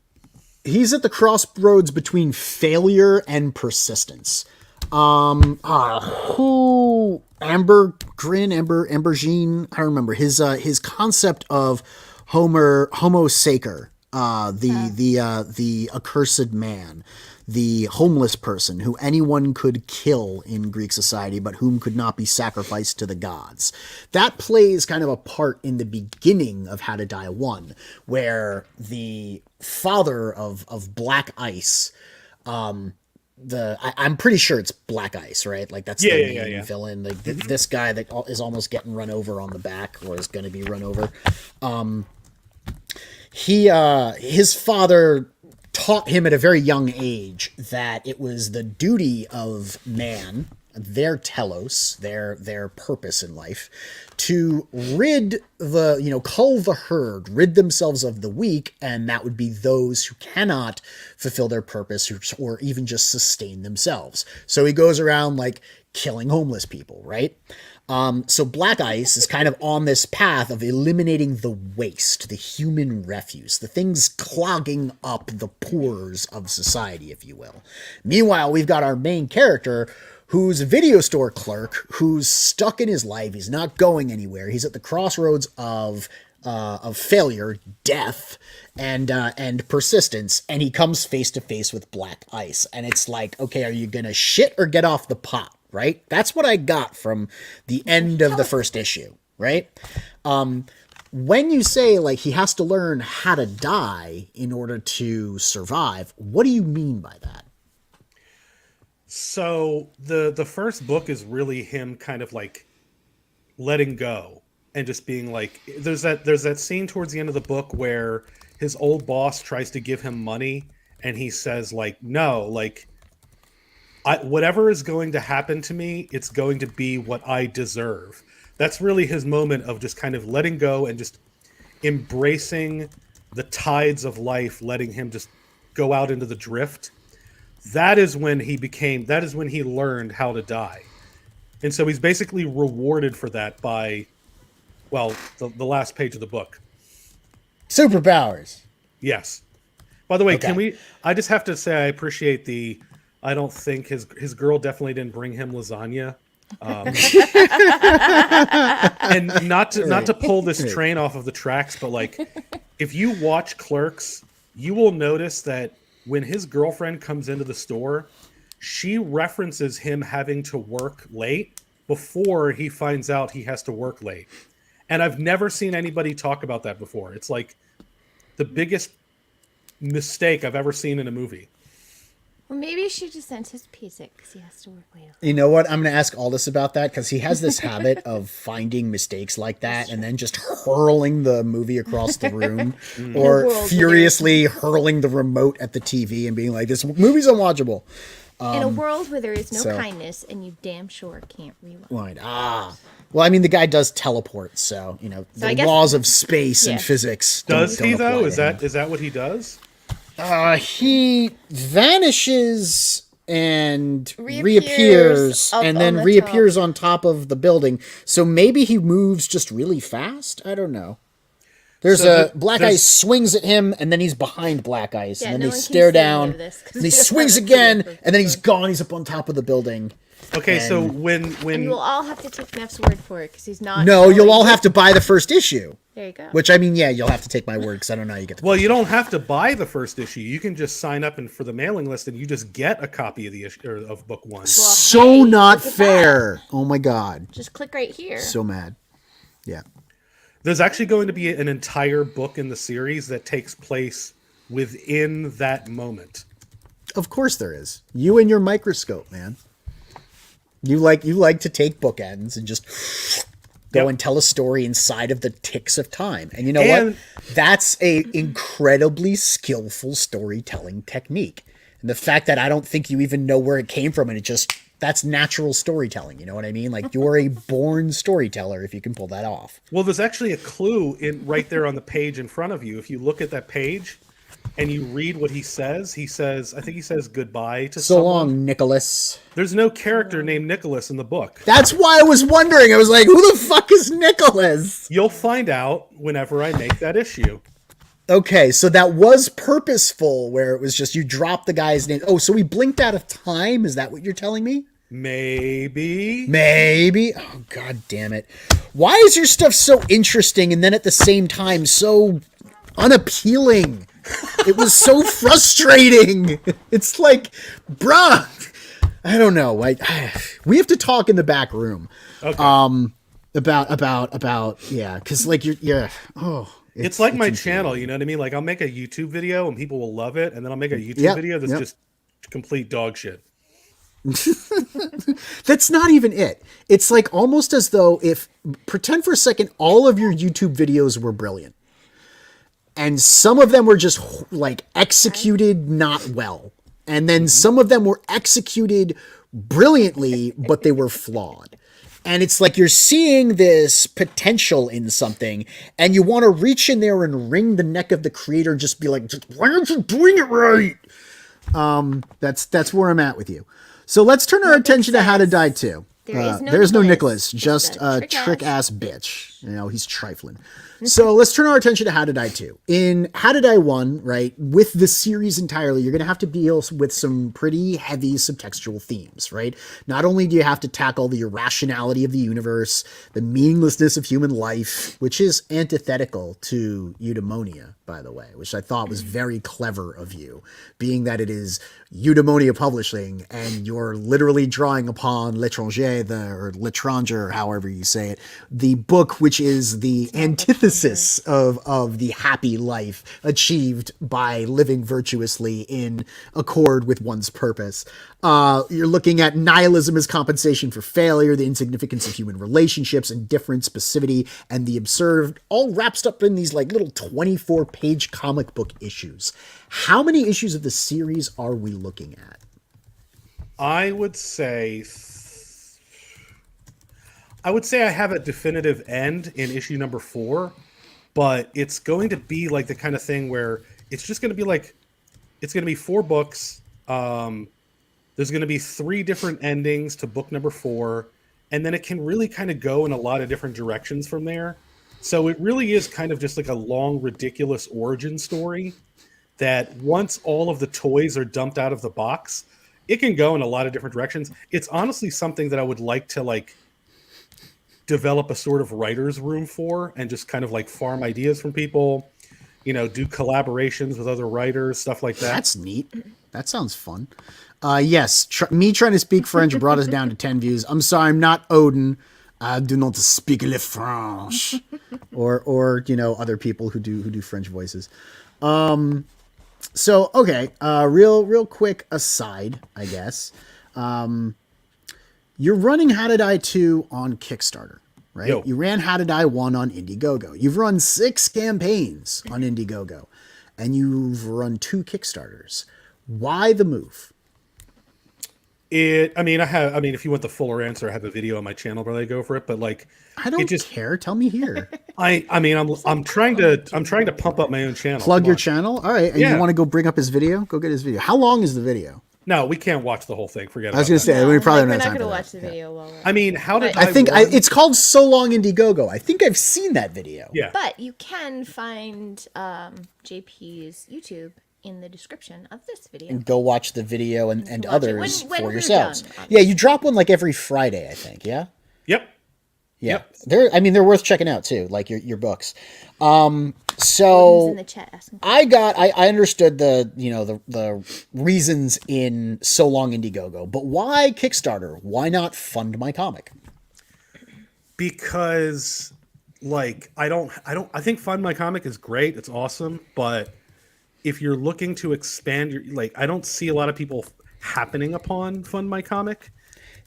He's at the crossroads between failure and persistence. Amber Jean, I remember his concept of Homo Sacer, the accursed man, the homeless person who anyone could kill in Greek society, but whom could not be sacrificed to the gods. That plays kind of a part in the beginning of How to Die 1, where the father of Black Ice, I'm pretty sure it's Black Ice, right? Like that's the main villain. Like this guy that is almost getting run over on the back, or is going to be run over. His father taught him at a very young age that it was the duty of man, their telos, their purpose in life, to cull the herd, rid themselves of the weak, and that would be those who cannot fulfill their purpose or even just sustain themselves. So he goes around like killing homeless people, right? So Black Ice is kind of on this path of eliminating the waste, the human refuse, the things clogging up the pores of society, if you will. Meanwhile, we've got our main character who's a video store clerk, who's stuck in his life. He's not going anywhere. He's at the crossroads of failure, death, and persistence, and he comes face to face with Black Ice. And it's like, okay, are you gonna shit or get off the pot? Right? That's what I got from the end of the first issue, right? When you say like he has to learn how to die in order to survive, what do you mean by that? So the first book is really him kind of like letting go and just being like, there's that scene towards the end of the book where his old boss tries to give him money and he says like, no, like, whatever is going to happen to me, it's going to be what I deserve. That's really his moment of just kind of letting go and just embracing the tides of life, letting him just go out into the drift. That is when he learned how to die. And so he's basically rewarded for that by, well, the last page of the book. Superpowers. Yes. By the way, I just have to say I appreciate I don't think his girl definitely didn't bring him lasagna. And not to pull this train off of the tracks, but like if you watch Clerks, you will notice that when his girlfriend comes into the store, she references him having to work late before he finds out he has to work late. And I've never seen anybody talk about that before. It's like the biggest mistake I've ever seen in a movie. Well, maybe she just anticipates it because he has to work later. You know what? I'm going to ask Aldous about that because he has this habit of finding mistakes like that and then just hurling the movie across the room or furiously hurling the remote at the TV and being like, this movie's unwatchable. In a world where there is no so- kindness and you damn sure can't rewind. Right. Well, I mean, the guy does teleport, so, you know, So I the guess- laws of space Yeah. and physics Does don't he apply though? to Is him. that what he does? He vanishes and Reappears reappears up and on then the reappears on top of the building. So maybe he moves just really fast? I don't know. There's So Black there's- Ice swings at him, and then he's behind Black Ice, Yeah, and then no they one can stare see any down, of this 'cause and he we don't swings have a again, PDF of and then he's the- gone. He's up on top of the building. Okay, so And- when And you'll all have to take Neff's word for it because he's not. No, showing you'll all you- have to buy the first issue. There you go. Which, I mean, yeah, you'll have to take my word, because I don't know how you get the... well, you don't have to buy the first issue. You can just sign up for the mailing list, and you just get a copy of the issue or of book one. So hey, not look at fair. Oh my god. Just click right here. So mad. Yeah. There's actually going to be an entire book in the series that takes place within that moment. Of course there is. You and your microscope, man. You like to take bookends and just go Yep. and tell a story inside of the ticks of time. And you know And- what? That's a incredibly skillful storytelling technique. And the fact that I don't think you even know where it came from, and that's natural storytelling. You know what I mean? Like, you're a born storyteller if you can pull that off. Well, there's actually a clue right there on the page in front of you. If you look at that page and you read what he says, I think he says goodbye to So someone. long, Nicholas. There's no character named Nicholas in the book. That's why I was wondering. I was like, who the fuck is Nicholas? You'll find out whenever I make that issue. Okay, so that was purposeful, where it was just you dropped the guy's name. Oh, so he blinked out of time? Is that what you're telling me? Maybe. Maybe. Oh, god damn it. Why is your stuff so interesting and then at the same time so unappealing? It was so frustrating. It's like, bruh. I don't know. We have to talk in the back room. Okay. About yeah, because like it's like my channel, you know what I mean? Like, I'll make a YouTube video and people will love it, and then I'll make a YouTube Yep, video that's yep. just complete dog shit. That's not even it. It's like almost as though pretend for a second all of your YouTube videos were brilliant. And some of them were just like executed not well. And then some of them were executed brilliantly, but they were flawed. And it's like you're seeing this potential in something, and you want to reach in there and wring the neck of the creator and just be like, why aren't you doing it right? That's where I'm at with you. So let's turn our attention to How to Die 2. There's no Nicholas, just a trick-ass bitch. You know, he's trifling. So let's turn our attention to How to Die 2. In How to Die 1, right, with the series entirely, you're going to have to deal with some pretty heavy subtextual themes, right? Not only do you have to tackle the irrationality of the universe, the meaninglessness of human life, which is antithetical to eudaimonia, by the way, which I thought was very clever of you, being that it is eudaimonia publishing, and you're literally drawing upon L'Étranger, or L'Étranger, however you say it, the book which is the antithesis of the happy life achieved by living virtuously in accord with one's purpose. You're looking at nihilism as compensation for failure, the insignificance of human relationships, indifference, passivity, and the absurd, all wrapped up in these like little 24-page comic book issues. How many issues of the series are we looking at? I would say I have a definitive end in issue number 4, but it's going to be like the kind of thing where it's just going to be like, it's going to be 4 books. There's going to be 3 different endings to book number 4, and then it can really kind of go in a lot of different directions from there. So it really is kind of just like a long, ridiculous origin story that once all of the toys are dumped out of the box, it can go in a lot of different directions. It's honestly something that I would like to like develop a sort of writer's room for, and just kind of like farm ideas from people, you know, do collaborations with other writers, stuff like that. That's neat. That sounds fun. Yes, me trying to speak French brought us down to 10 views. I'm sorry, I'm not Odin. I do not speak le French. or you know, other people who do French voices. So okay, real quick aside, I guess. You're running How to Die 2 on Kickstarter, right? Yo. You ran How to Die 1 on Indiegogo. You've run 6 campaigns on Indiegogo, and you've run 2 Kickstarters. Why the move? I mean, if you want the fuller answer, I have a video on my channel where I go for it. But like, I don't care. Tell me here. I'm trying to pump up my own channel. Plug your channel. All right. And you want to go bring up his video? Go get his video. How long is the video? No, we can't watch the whole thing. Forget. I was going to say we probably don't have time we're not for going to that. watch the video while we're. I mean, how did I think it's called So Long Indiegogo. I think I've seen that video. Yeah. But you can find JP's YouTube in the description of this video. And go watch the video and watch others it when for we're yourselves. done, Yeah, you drop one like every Friday, I think. Yeah. Yep. Yeah. Yep. They're worth checking out too, like your books. Who's So in the chat asking. I understood the reasons in So Long Indiegogo, but why Kickstarter? Why not fund my comic? Because like I think Fund My Comic is great. It's awesome, but if you're looking to expand your I don't see a lot of people happening upon Fund My Comic.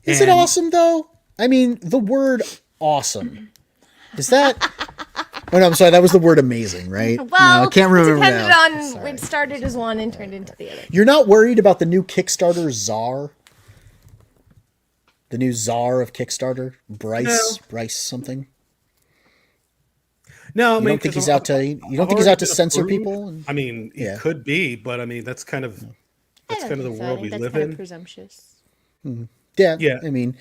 Is it awesome though? I mean, the word awesome. Is that Oh no, I'm sorry, that was the word amazing, right? Well, no, I can't remember it depended now. on Sorry. it started as one and turned into the other. You're not worried about the new Kickstarter czar? The new czar of Kickstarter? Bryce something? No, You don't think he's out to censor people? I mean, he could be, but I mean that's kind of the world we live in. Presumptuous. Yeah. Yeah. I mean,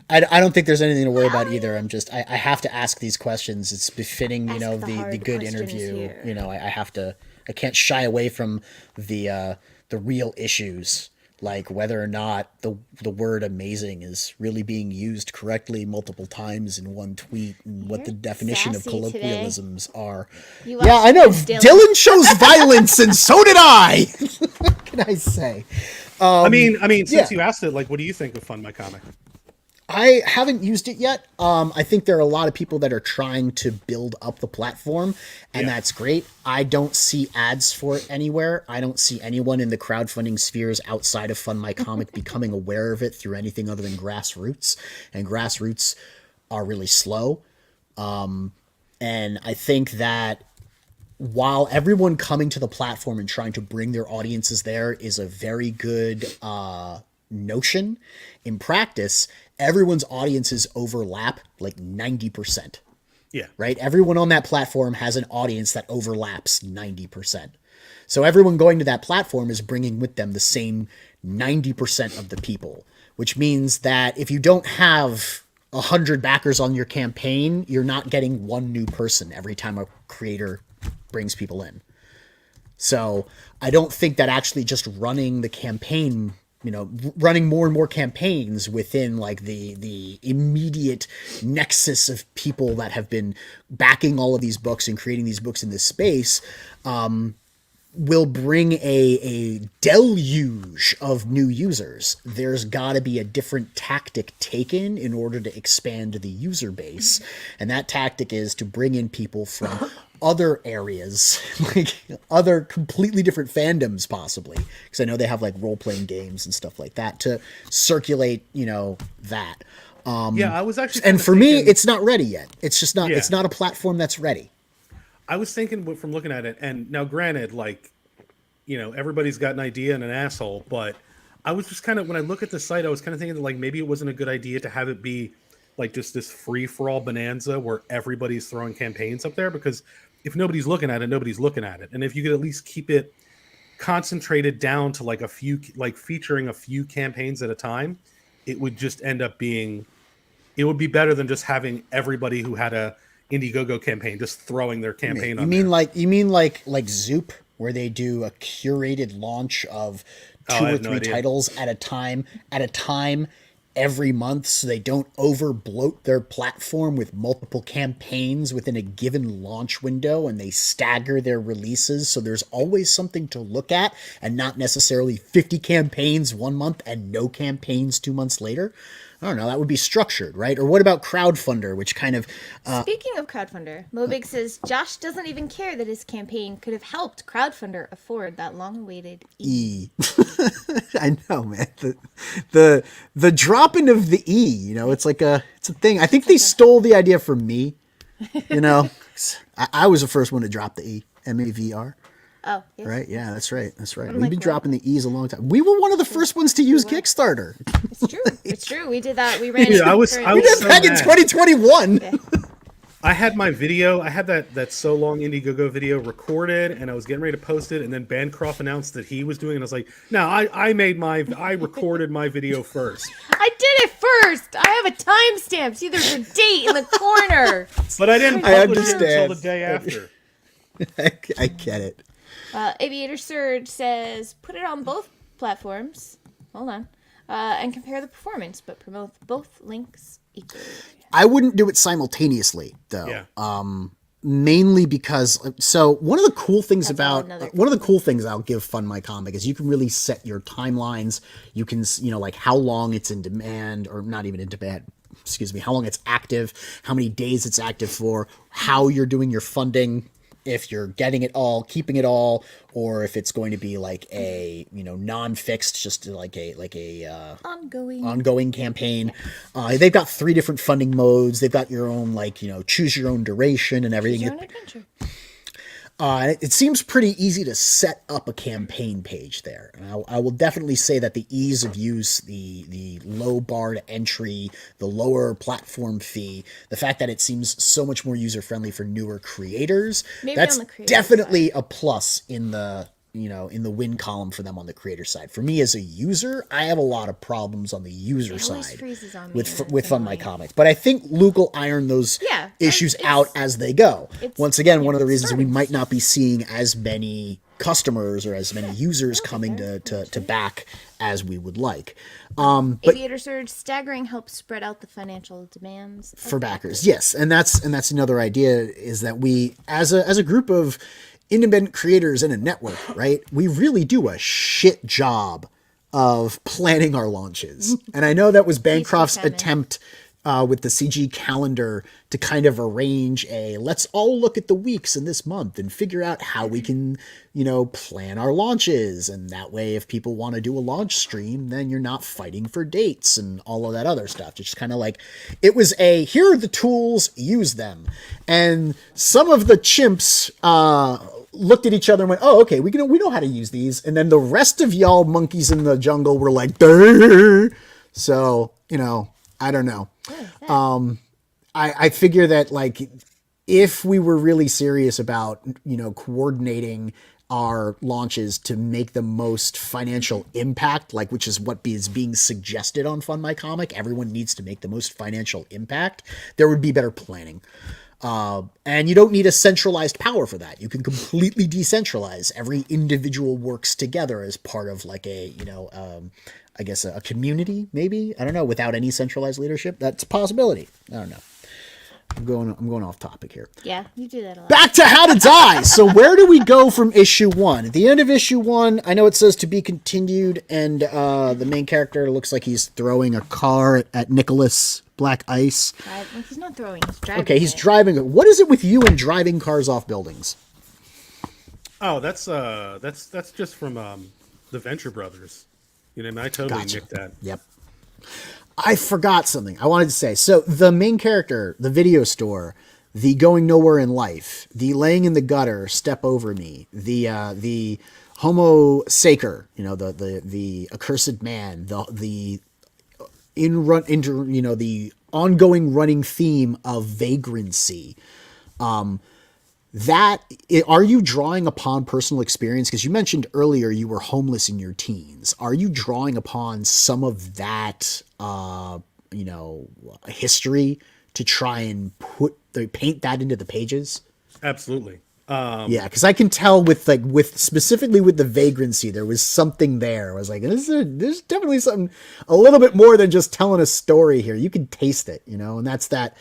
I don't think there's anything to worry about either. I'm just I have to ask these questions. It's befitting, Ask the the hard good questions interview. here. I can't shy away from the real issues, like whether or not the word amazing is really being used correctly multiple times in one tweet, and what the definition of sassy today. colloquialisms are. You Yeah, I know. watched Dylan shows violence, and so did I. What can I say? I mean, since you asked it, like, what do you think of Fund My Comic? I haven't used it yet. I think there are a lot of people that are trying to build up the platform, and that's great. I don't see ads for it anywhere. I don't see anyone in the crowdfunding spheres outside of Fund My Comic becoming aware of it through anything other than grassroots, and grassroots are really slow. And I think that while everyone coming to the platform and trying to bring their audiences there is a very good notion, in practice, everyone's audiences overlap like 90%. Yeah. Right? Everyone on that platform has an audience that overlaps 90%. So everyone going to that platform is bringing with them the same 90% of the people, which means that if you don't have 100 backers on your campaign, you're not getting one new person every time a creator brings people in. So I don't think that actually just running the campaign, running more and more campaigns within like the immediate nexus of people that have been backing all of these books and creating these books in this space, will bring a deluge of new users. There's got to be a different tactic taken in order to expand the user base. And that tactic is to bring in people from other areas, like other completely different fandoms possibly. Because I know they have like role-playing games and stuff like that to circulate, that. I was actually and for me, it's not ready yet. It's just not, it's not a platform that's ready. I was thinking from looking at it, and now granted, like, everybody's got an idea and an asshole, but I was just kind of, when I look at the site, I was kind of thinking that like maybe it wasn't a good idea to have it be like just this free-for-all bonanza where everybody's throwing campaigns up there, because if nobody's looking at it, nobody's looking at it. And if you could at least keep it concentrated down to like a few, like featuring a few campaigns at a time, it would just end up being, it would be better than just having everybody who had a Indiegogo campaign just throwing their campaign on you mean like Zoop, where they do a curated launch of two or three titles at a time every month, so they don't over bloat their platform with multiple campaigns within a given launch window, and they stagger their releases so there's always something to look at and not necessarily 50 campaigns 1 month and no campaigns 2 months later. I don't know, that would be structured, right? Or what about Crowdfunder, which kind of... Speaking of Crowdfunder, Mobig says, Josh doesn't even care that his campaign could have helped Crowdfunder afford that long-awaited E. I know, man. The dropping of the E, it's a thing. I think they stole the idea from me, I was the first one to drop the E, MAVR. Oh, yes. Right? Yeah, that's right. We've been dropping the E's a long time. We were one of the first ones to use Kickstarter. It's true. It's true. We did that. We ran Dude, it. I was We so did back in mad. 2021. Yeah. I had my video, I had that So Long Indiegogo video recorded, and I was getting ready to post it, and then Bancroft announced that he was doing it, and I was like, no, I recorded my video first. I did it first. I have a timestamp. See, there's a date in the corner. But I didn't I publish it until understand. the day after. I get it. Aviator Surge says, put it on both platforms. Hold on. And compare the performance, but promote both links equally. I wouldn't do it simultaneously, though. Yeah. Mainly because one of the cool things That's all about another one of the cool things I'll give Fund My Comic is you can really set your timelines. You can, like how long it's in demand, or not even in demand. Excuse me, how long it's active, how many days it's active for, how you're doing your funding, if you're getting it all, keeping it all, or if it's going to be like a, non-fixed, just like a ongoing campaign. They've got 3 different funding modes. They've got your own, choose your own duration and everything. Your own adventure. It seems pretty easy to set up a campaign page there. And I will definitely say that the ease of use, the low bar to entry, the lower platform fee, the fact that it seems so much more user-friendly for newer creators, Maybe that's on the creator definitely a plus in the win column for them on the creator side. For me as a user, I have a lot of problems on the user always side freezes on me, with and that's Fund My annoying. Comics. But I think Luke will iron those Yeah, issues it's- out as they go. Once again, one of the it's reasons we starting. might not be seeing as many customers or as many users coming to back as we would like. But Aviator Surge, staggering helps spread out the financial demands of for backers, yes, and that's another idea, is that we as a group of independent creators in a network, right? We really do a shit job of planning our launches. And I know that was Bancroft's Canon. attempt with the CG calendar to kind of arrange let's all look at the weeks in this month and figure out how we can, plan our launches. And that way, if people want to do a launch stream, then you're not fighting for dates and all of that other stuff. Just kind of like, it was here are the tools, use them. And some of the chimps, looked at each other and went, oh, okay, we know how to use these. And then the rest of y'all monkeys in the jungle were like, Durr. So, I don't know. I figure that if we were really serious about, coordinating our launches to make the most financial impact, which is what is being suggested on Fund My Comic, everyone needs to make the most financial impact, there would be better planning. And you don't need a centralized power for that. You can completely decentralize. Every individual works together as part of I guess a community, maybe. I don't know, without any centralized leadership. That's a possibility. I don't know. I'm going off topic here. Yeah, you do that a lot. Back to How to Die. So where do we go from issue 1? At the end of issue 1, I know it says to be continued, and the main character looks like he's throwing a car at Nicholas Black Ice. Well, he's not throwing, he's driving. Okay, he's it. driving. What is it with you and driving cars off buildings? Oh, that's just from the Venture Brothers. I totally Gotcha. nicked that. Yep. I forgot something I wanted to say. So the main character, the video store, the going nowhere in life, the laying in the gutter, step over me, the homo sacer, the accursed man, the ongoing running theme of vagrancy. Are you drawing upon personal experience? Because you mentioned earlier you were homeless in your teens. Are you drawing upon some of that, history to try and paint that into the pages? Absolutely. Yeah, because I can tell with specifically with the vagrancy, there was something there. I was like, there's definitely something a little bit more than just telling a story here. You can taste it, and that's that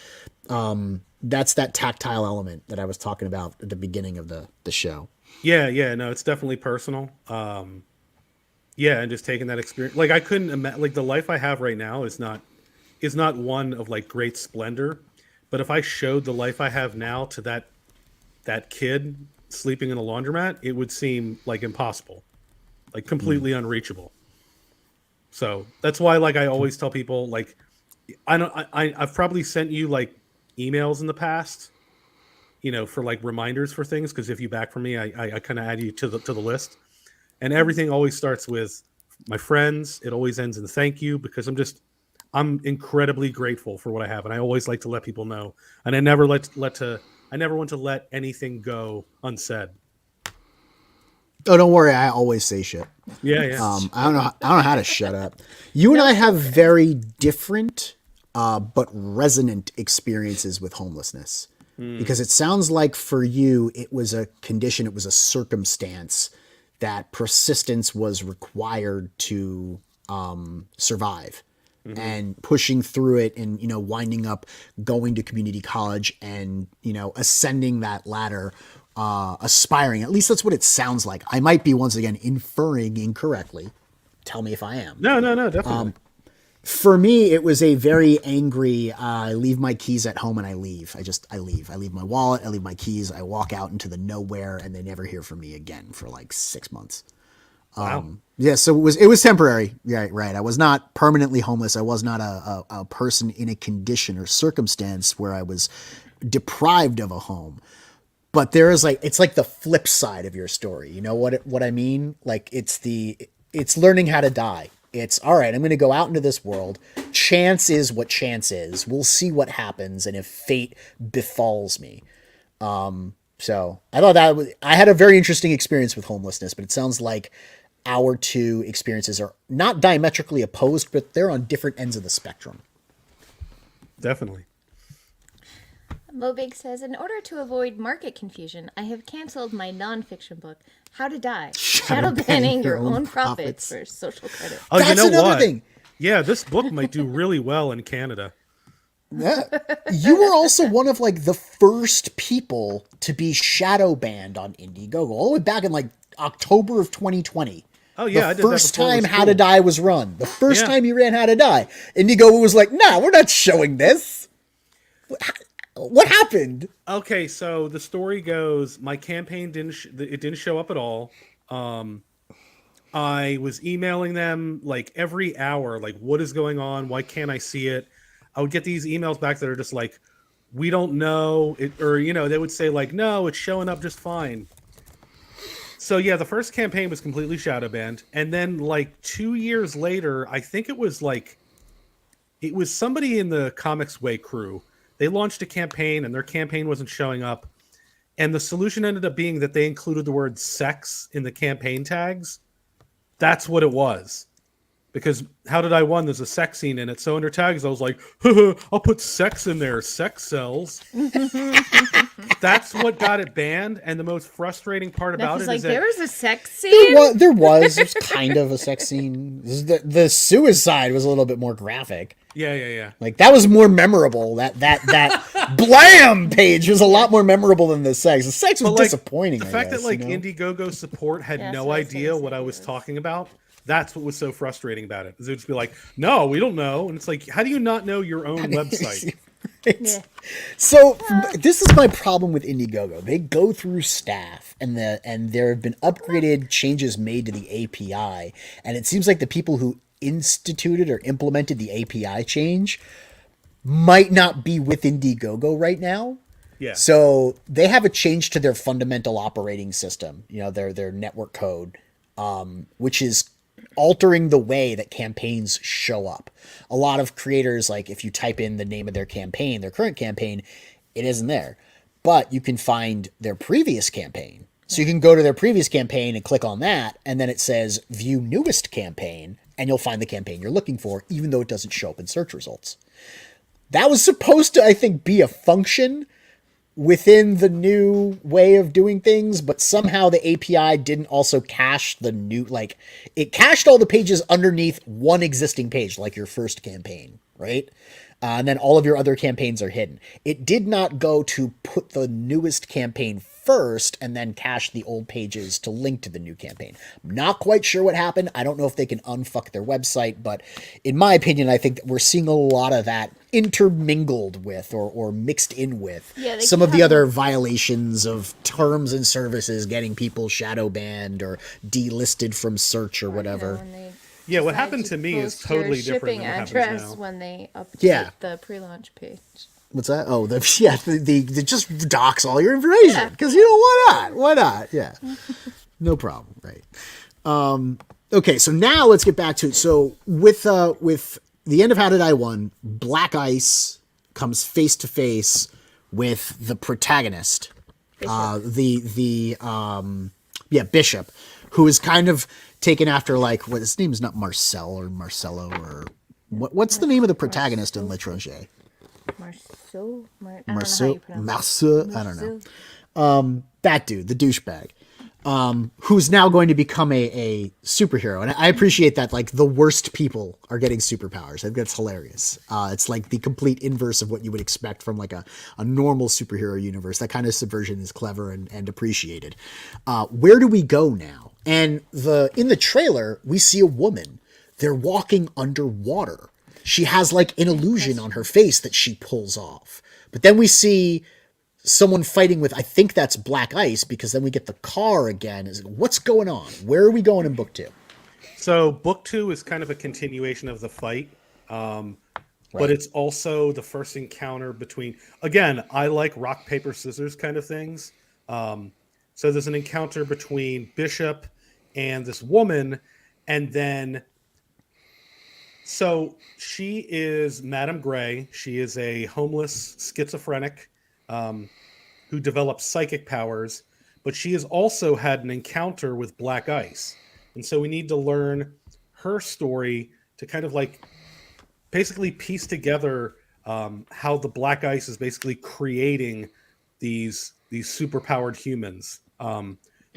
tactile element that I was talking about at the beginning of the show. Yeah, no, it's definitely personal. Yeah, and just taking that experience. I couldn't imagine, the life I have right now is not one of great splendor. But if I showed the life I have now to that kid sleeping in a laundromat, it would seem impossible, completely unreachable. So that's why, I always tell people, I've probably sent you emails in the past, for reminders for things, because if you back from me, I kind of add you to the list, and everything always starts with my friends. It always ends in thank you, because I'm incredibly grateful for what I have, and I always like to let people know, and I never want to let anything go unsaid. Oh, don't worry. I always say shit. Yeah. I don't know how to shut up. You and I have very different, but resonant experiences with homelessness, because it sounds like for you, it was a condition, it was a circumstance that persistence was required to survive. And pushing through it, and winding up going to community college, and ascending that ladder, aspiring. At least that's what it sounds like. I might be once again inferring incorrectly. Tell me if I am. No, definitely. For me, it was a very angry. I leave my keys at home and I leave. I leave. I leave my wallet. I leave my keys. I walk out into the nowhere, and they never hear from me again for like 6 months. Wow. Yeah, so it was temporary. Right. I was not permanently homeless. I was not a person in a condition or circumstance where I was deprived of a home. But there is it's like the flip side of your story. You know what I mean? Like it's learning how to die. It's all right. I'm going to go out into this world. Chance is what chance is. We'll see what happens, and if fate befalls me. So I thought I had a very interesting experience with homelessness, but it sounds like our two experiences are not diametrically opposed, but they're on different ends of the spectrum. Definitely. Mobig says, in order to avoid market confusion, I have canceled my nonfiction book, How to Die, Shadow Banning Your Own Profits for Social Credit. Oh, That's another thing. Yeah, this book might do really well in Canada. Yeah. You were also one of the first people to be shadow banned on Indiegogo, all the way back in October of 2020. Oh yeah, the I did first that before it time was How cool. to Die was run. The first time you ran How to Die, Indiegogo was like, "Nah, we're not showing this." What happened? Okay, so the story goes, my campaign didn't show up at all. I was emailing them every hour, what is going on? Why can't I see it? I would get these emails back that are just we don't know it, or they would say no, it's showing up just fine. So yeah, the first campaign was completely shadow banned, and then 2 years later, I think it was somebody in the Comics Way crew. They launched a campaign, and their campaign wasn't showing up, and the solution ended up being that they included the word sex in the campaign tags. That's what it was. Because How Did I Won, there's a sex scene in it. So under tags, I was like, I'll put sex in there. Sex sells. That's what got it banned. And the most frustrating part about it is that there was a sex scene? There was kind of a sex scene. The suicide was a little bit more graphic. Yeah. That was more memorable. That blam page was a lot more memorable than the sex. The sex was disappointing. The fact that Indiegogo support had no idea what I was talking about. That's what was so frustrating about it. They'd just be like, no, we don't know. And it's how do you not know your own website? So this is my problem with Indiegogo. They go through staff, and there have been upgraded changes made to the API. And it seems like the people who instituted or implemented the API change might not be with Indiegogo right now. Yeah. So they have a change to their fundamental operating system, their network code, which is altering the way that campaigns show up. A lot of creators, if you type in the name of their campaign, their current campaign, it isn't there. But you can find their previous campaign. So you can go to their previous campaign and click on that, and then it says view newest campaign, and you'll find the campaign you're looking for, even though it doesn't show up in search results. That was supposed to, I think, be a function within the new way of doing things, but somehow the API didn't also cache the new, it cached all the pages underneath one existing page, like your first campaign, right? And then all of your other campaigns are hidden. It did not go to put the newest campaign first and then cache the old pages to link to the new campaign. I'm not quite sure what happened. I don't know if they can unfuck their website, but in my opinion, I think that we're seeing a lot of that intermingled with or mixed in with some of the other violations of terms and services, getting people shadow banned or delisted from search or whatever. Yeah, what happened to me is totally different shipping than what address happens now. when they update the pre-launch page. What's that? Oh, they just dox all your information because why not? Why not? Yeah, no problem. Right. Okay, so now let's get back to it. So with the end of How Did I 1, Black Ice comes face to face with the protagonist, Bishop, who is kind of taken after, like, what his name is, not Marcel or Marcello, or what's the name of the protagonist in L'Étranger? Marceau, I don't know. That dude, the douchebag, who's now going to become a superhero. And I appreciate that, like, the worst people are getting superpowers. I think that's hilarious. It's like the complete inverse of what you would expect from, like, a normal superhero universe. That kind of subversion is clever and appreciated. Where do we go now? And in the trailer, we see a woman. They're walking underwater. She has, like, an illusion on her face that she pulls off. But then we see someone fighting with, I think that's Black Ice, because then we get the car again. What's going on? Where are we going in book 2? So book 2 is kind of a continuation of the fight. But it's also the first encounter between, again, I like rock, paper, scissors kind of things. So there's an encounter between Bishop and this woman, and then, so she is Madame Gray. She is a homeless schizophrenic who develops psychic powers, but she has also had an encounter with Black Ice. And so we need to learn her story to kind of, like, basically piece together how the Black Ice is basically creating these superpowered humans.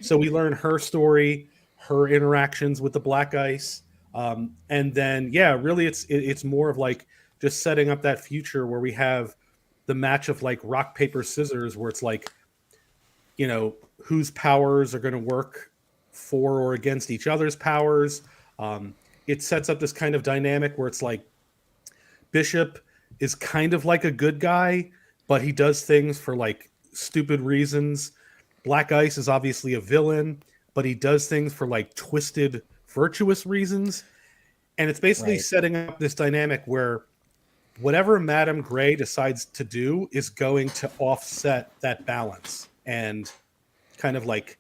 So we learn her story, her interactions with the Black Ice, and then really it's more of, like, just setting up that future where we have the match of, like, rock, paper, scissors, where it's like, you know, whose powers are going to work for or against each other's powers. It sets up this kind of dynamic where it's like Bishop is kind of like a good guy, but he does things for, like, stupid reasons. Black Ice is obviously a villain, but he does things for, like, twisted, virtuous reasons. And it's basically setting up this dynamic where whatever Madame Gray decides to do is going to offset that balance and kind of, like,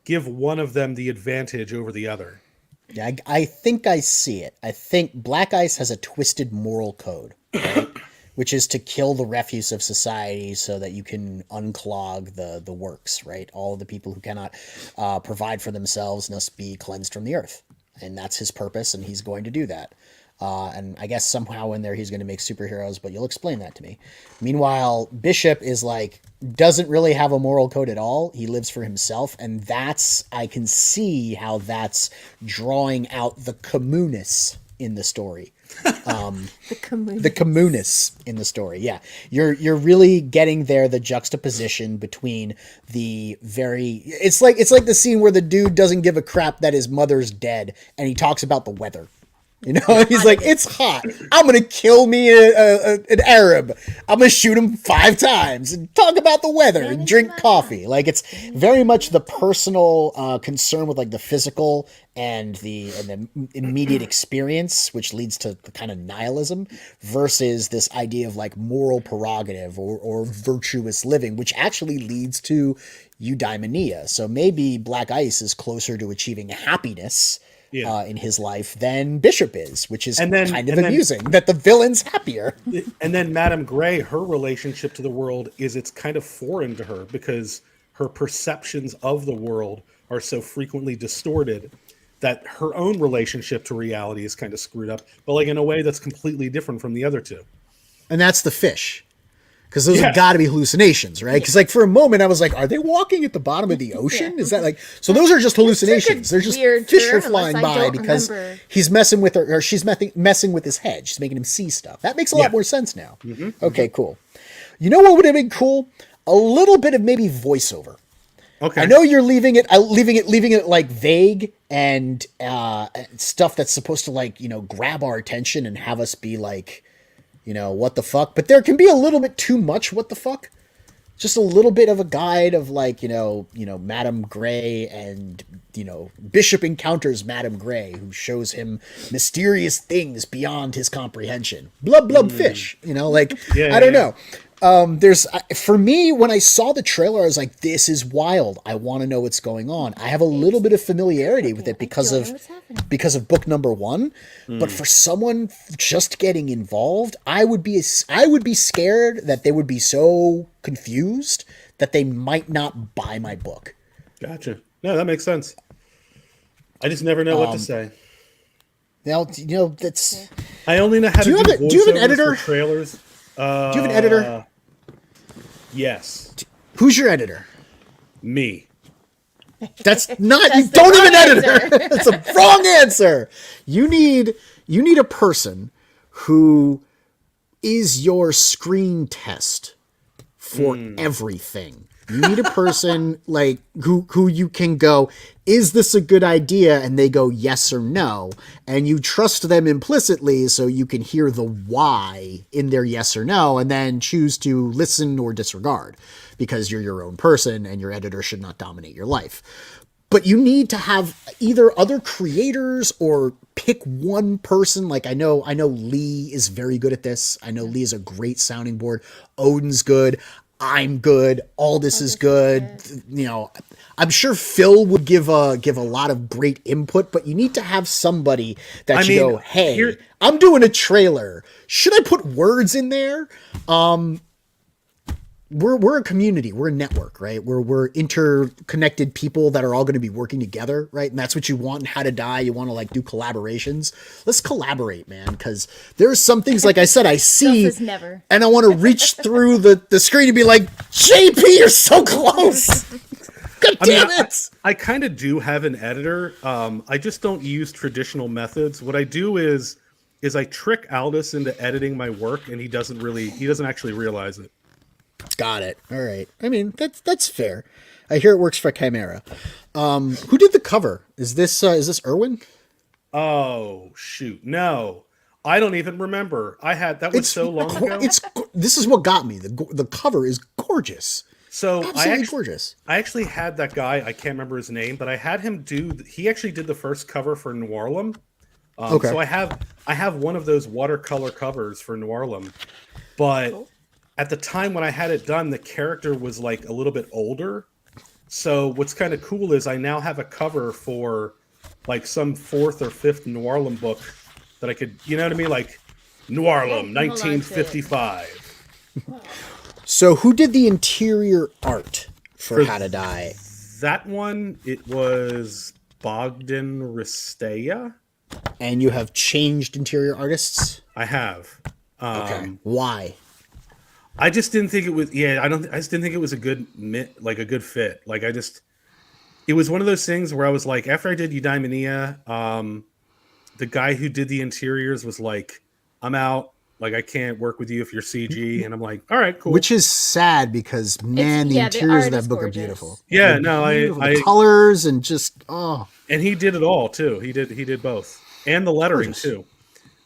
give one of them the advantage over the other. Yeah, I think I see it. I think Black Ice has a twisted moral code, right? Which is to kill the refuse of society so that you can unclog the works, right? All of the people who cannot provide for themselves must be cleansed from the earth. And that's his purpose, and he's going to do that. And I guess somehow in there he's going to make superheroes, but you'll explain that to me. Meanwhile, Bishop is, like, doesn't really have a moral code at all. He lives for himself, and I can see how that's drawing out the communists in the story. The communists in the story. Yeah. You're really getting there, the juxtaposition between it's like the scene where the dude doesn't give a crap that his mother's dead and he talks about the weather. You know, he's like, it's hot. I'm going to kill me an Arab. I'm going to shoot him 5 times and talk about the weather and drink coffee. Like, it's very much the personal concern with, like, the physical and the immediate experience, which leads to the kind of nihilism, versus this idea of, like, moral prerogative or virtuous living, which actually leads to eudaimonia. So maybe Black Ice is closer to achieving happiness in his life than Bishop is, which is kind of amusing that the villain's happier. And then Madame Gray, her relationship to the world it's kind of foreign to her because her perceptions of the world are so frequently distorted that her own relationship to reality is kind of screwed up, but, like, in a way that's completely different from the other two. And that's the fish. Because those have got to be hallucinations, right? Because, like, for a moment I was like, are they walking at the bottom of the ocean? Is that, like, so those are just hallucinations. They're just fish are flying by because he's messing with her, or she's messing with his head. She's making him see stuff. That makes a lot more sense now. Mm-hmm. Okay, cool. You know what would have been cool? A little bit of maybe voiceover. Okay. I know you're leaving it like vague and stuff that's supposed to, like, you know, grab our attention and have us be like, you know, what the fuck? But there can be a little bit too much what the fuck. Just a little bit of a guide of, like, you know, Madame Gray and, Bishop encounters Madame Grey, who shows him mysterious things beyond his comprehension. Blub fish, I don't know. For me, when I saw the trailer, I was like, this is wild. I want to know what's going on. I have a little bit of familiarity with it because of book number 1. But for someone just getting involved, I would be scared that they would be so confused that they might not buy my book. Gotcha. No, that makes sense. I just never know what to say. Now, that's... I only know how to do do you have an editor? For trailers. Do you have an editor? Yes. Who's your editor? Me. That's not... you don't have an editor! That's a wrong answer! You need a person who is your screen test for everything. You need a person like who you can go, is this a good idea? And they go yes or no. And you trust them implicitly so you can hear the why in their yes or no and then choose to listen or disregard because you're your own person and your editor should not dominate your life. But you need to have either other creators or pick one person. Like I know Lee is very good at this. I know Lee is a great sounding board. Odin's good. I'm good. Aldous is good. I'm sure Phil would give a lot of great input, but you need to have somebody that go, hey, I'm doing a trailer. Should I put words in there? We're a community. We're a network, right? We're interconnected people that are all going to be working together, right? And that's what you want in How to Die. You want to do collaborations. Let's collaborate, man, because there's some things, like I said, I see, and I want to reach through the screen and be like, JP, you're so close. God damn it! I kind of do have an editor. I just don't use traditional methods. What I do is I trick Aldous into editing my work, and he doesn't actually realize it. Got it. All right. I mean, that's fair. I hear it works for Chimera. Who did the cover? Is this Irwin? Oh shoot, no, I don't even remember. That was so long ago. This is what got me. The cover is gorgeous. So gorgeous. I actually had that guy. I can't remember his name, but I had him he actually did the first cover for Noirlum. Okay. So I have one of those watercolor covers for Noirlum, but. Cool. At the time when I had it done, the character was a little bit older. So what's kind of cool is I now have a cover for some 4th or 5th Noirlum book that I could, you know what I mean? Like Noirlum, 1955. So who did the interior art for How to Die? That one, it was Bogdan Risteya. And you have changed interior artists? I have. Okay. Why? I just didn't think it was. Yeah, I just didn't think it was a good fit. It was one of those things where I was like, after I did Eudaimonia, the guy who did the interiors was like, "I'm out. I can't work with you if you're CG." And I'm like, "All right, cool." Which is sad because the interiors of that book are beautiful. Yeah, the colors and just And he did it all too. He did both, and the lettering too.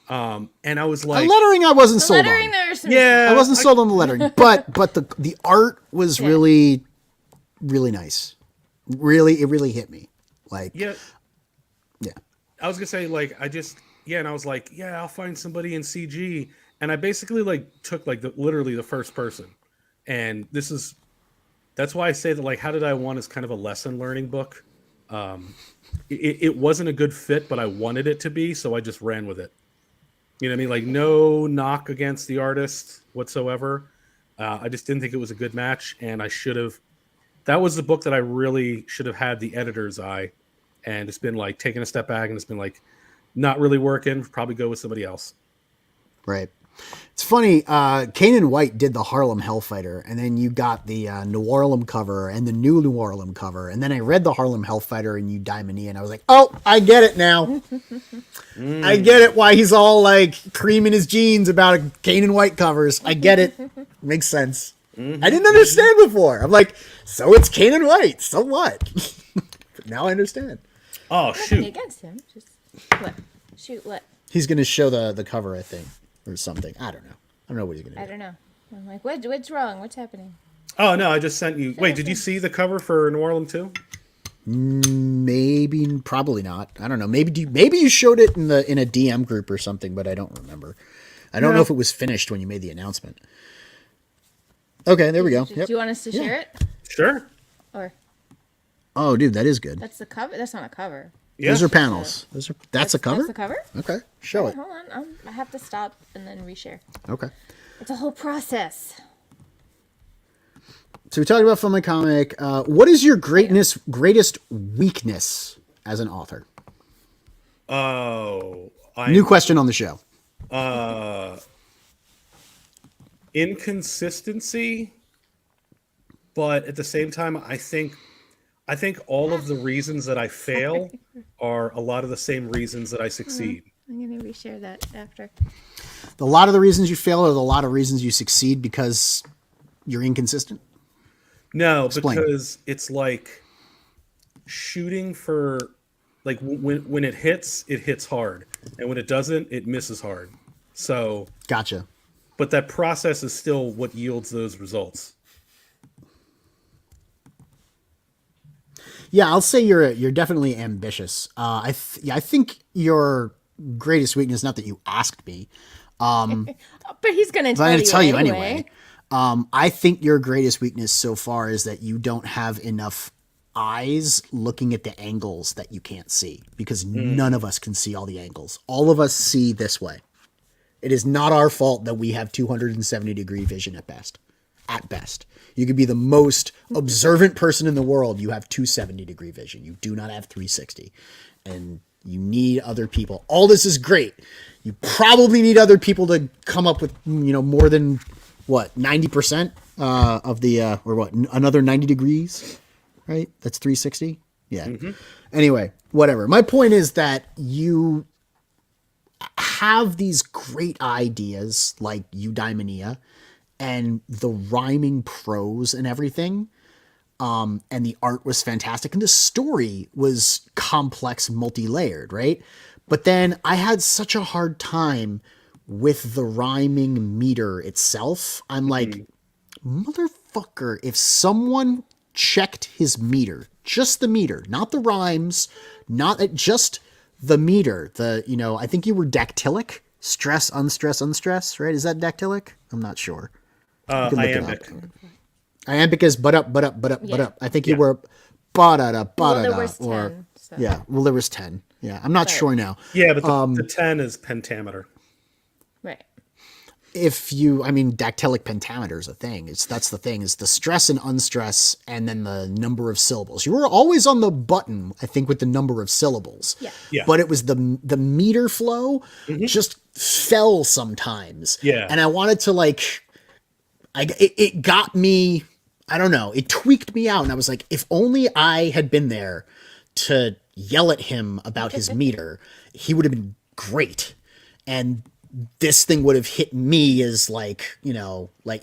And I was like, the lettering I wasn't sold on. I wasn't sold on the lettering, but the art was really, really nice. Really, it really hit me. Yeah. I was gonna say and I was like, I'll find somebody in CG, and I basically took literally the first person, and that's why I say that How Did I Want is kind of a lesson learning book. It wasn't a good fit, but I wanted it to be, so I just ran with it. You know what I mean? No knock against the artist whatsoever. I just didn't think it was a good match, and I should have. That was the book that I really should have had the editor's eye, and it's been taking a step back, and it's been not really working. Probably go with somebody else. Right. It's funny. Kanan White did the Harlem Hellfighter, and then you got the Noirlum cover and the new Noirlum cover, and then I read the Harlem Hellfighter and Eudaimonia, and I was like, oh, I get it now. I get it why he's all creaming his jeans about Kanan White covers. I get it. Makes sense. I didn't understand before. I'm like, so it's Kanan White. So what? But now I understand. Oh, shoot. Against him. Just what? Shoot what? He's going to show the cover, I think. Or something. I don't know. I don't know what he's going to do. I don't know. I'm like, what's wrong? What's happening? Oh, no, I just sent you. Wait, did you see the cover for Noirlum too? Maybe, probably not. I don't know. Maybe you showed it in a DM group or something, but I don't remember. I don't know if it was finished when you made the announcement. Okay, there we go. Do you want us to share it? Sure. Or Oh, dude, that is good. that's the cover. That's not a cover. Yeah. Those are panels. That's a cover? That's the cover. Okay, show it. Hold on. I have to stop and then reshare. Okay. It's a whole process. So we talked about filming comic. What is your greatest weakness as an author? Oh, New question on the show. Inconsistency, but at the same time, I think all of the reasons that I fail are a lot of the same reasons that I succeed. I'm gonna reshare that after. A lot of the reasons you fail are a lot of reasons you succeed because you're inconsistent. No, Explain. because it's like shooting for, like, when it hits hard, and when it doesn't, it misses hard. So Gotcha. but that process is still what yields those results. Yeah, I'll say you're definitely ambitious. I think your greatest weakness, not that you asked me, But he's gonna but I'm going to tell you anyway. anyway. I think your greatest weakness so far is that you don't have enough eyes looking at the angles that you can't see, because none of us can see all the angles. All of us see this way. It is not our fault that we have 270-degree vision at best. At best. You could be the most observant person in the world. You have 270-degree vision. You do not have 360. And you need other people. All this is great. You probably need other people to come up with, more than, 90% of the, another 90 degrees, right? That's 360? Yeah. Mm-hmm. Anyway, whatever. My point is that you have these great ideas like Eudaimonia and the rhyming prose and everything. And the art was fantastic. And the story was complex, multi-layered, right? But then I had such a hard time with the rhyming meter itself. I'm like, motherfucker, if someone checked his meter, just the meter, not the rhymes, not just the meter, I think you were dactylic, stress, unstress, right? Is that dactylic? I'm not sure. Iambic. Iambic is but up. I think you were ba-da-da, ba-da-da. Well, there was 10. So. Yeah, well, there was 10. Yeah, I'm not sure now. Yeah, but the 10 is pentameter. Right. Dactylic pentameter is a thing. That's the thing, is the stress and unstress and then the number of syllables. You were always on the button, I think, with the number of syllables. Yeah. But it was the meter flow just fell sometimes. Yeah. And I wanted to it got me, I don't know, it tweaked me out. And I was like, if only I had been there to yell at him about his meter, he would have been great. And this thing would have hit me as By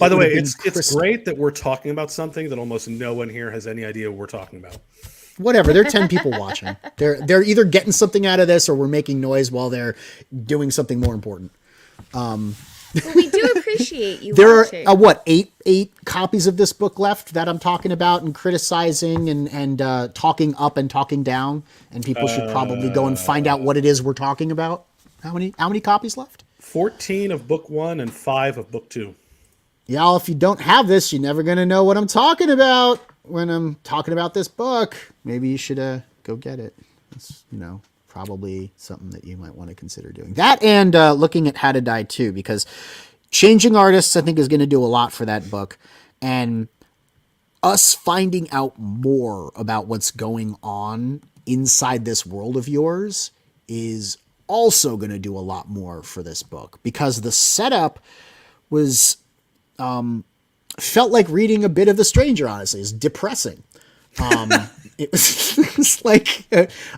the way, it's great that we're talking about something that almost no one here has any idea what we're talking about. Whatever, there are 10 people watching. They're either getting something out of this or we're making noise while they're doing something more important. But we do appreciate you There watching. are eight copies of this book left that I'm talking about and criticizing and talking up and talking down, and people should probably go and find out what it is we're talking about. How many copies left? 14 of book 1 and 5 of book 2. Y'all, if you don't have this, you're never gonna know what I'm talking about when I'm talking about this book. Maybe you should go get it. It's probably something that you might want to consider doing. That and looking at How to Die too, because Changing Artists, I think, is going to do a lot for that book. And us finding out more about what's going on inside this world of yours is also going to do a lot more for this book, because the setup was felt like reading a bit of The Stranger, honestly. It's depressing. It was like,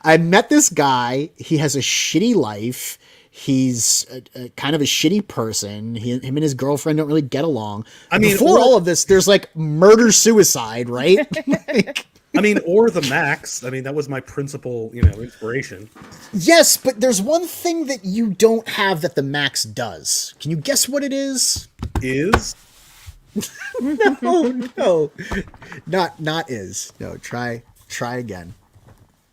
I met this guy. He has a shitty life. He's a kind of a shitty person. Him and his girlfriend don't really get along. Before all of this, there's murder-suicide, right? Or the Max. That was my principal, inspiration. Yes, but there's one thing that you don't have that the Max does. Can you guess what it is? Is? No. Not is. No, try again.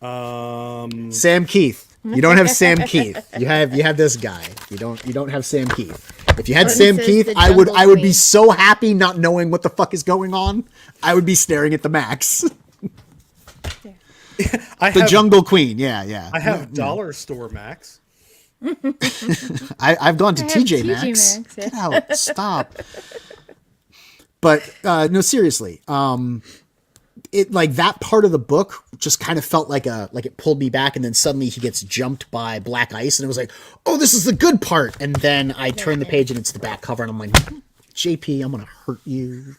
Sam Keith. You don't have Sam Keith. You have this guy. You don't have Sam Keith. If you had Sam Keith, I would be so happy not knowing what the fuck is going on. I would be staring at the Max. The Jungle Queen. Yeah. I have Dollar Store Max. I've gone to TJ Maxx. Yeah. Get out. Stop. But no, seriously. It like that part of the book just kind of felt like it pulled me back, and then suddenly he gets jumped by black ice, and it was like, oh, this is the good part. And then I turn the page and it's the back cover, and I'm like, JP, I'm gonna hurt you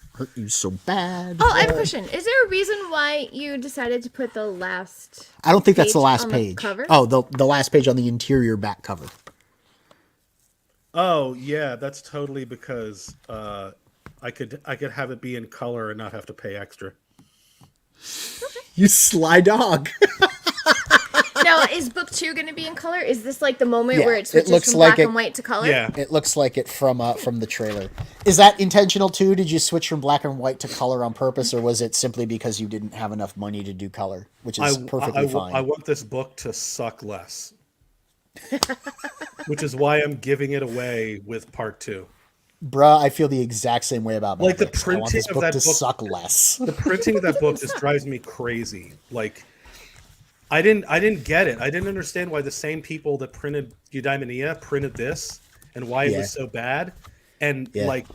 so bad. Oh, I have a question. Is there a reason why you decided to put the last? I don't think that's the last page. Cover? Oh, the last page on the interior back cover. Oh yeah, that's totally because I could have it be in color and not have to pay extra. You sly dog. Now, is book 2 going to be in color? Is this like the moment where it it switches looks from like black and white to color? Yeah. It looks like it from the trailer. Is that intentional too? Did you switch from black and white to color on purpose, or was it simply because you didn't have enough money to do color, which is perfectly fine? I want this book to suck less, which is why I'm giving it away with part 2. Bruh, I feel the exact same way about like Mavericks. the printing I want this of book that to book suck less. The printing of that book just drives me crazy. Like, I didn't get it. I didn't understand why the same people that printed Eudaimonia printed this, and why it was so bad. And like,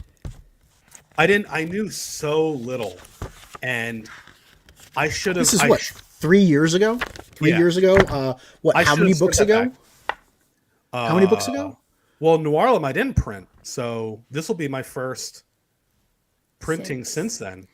I knew so little, and I should have. This is what 3 years ago. 3 years ago. How many books ago? How many books ago? Well, New Harlem I didn't print, so this will be my first printing since then.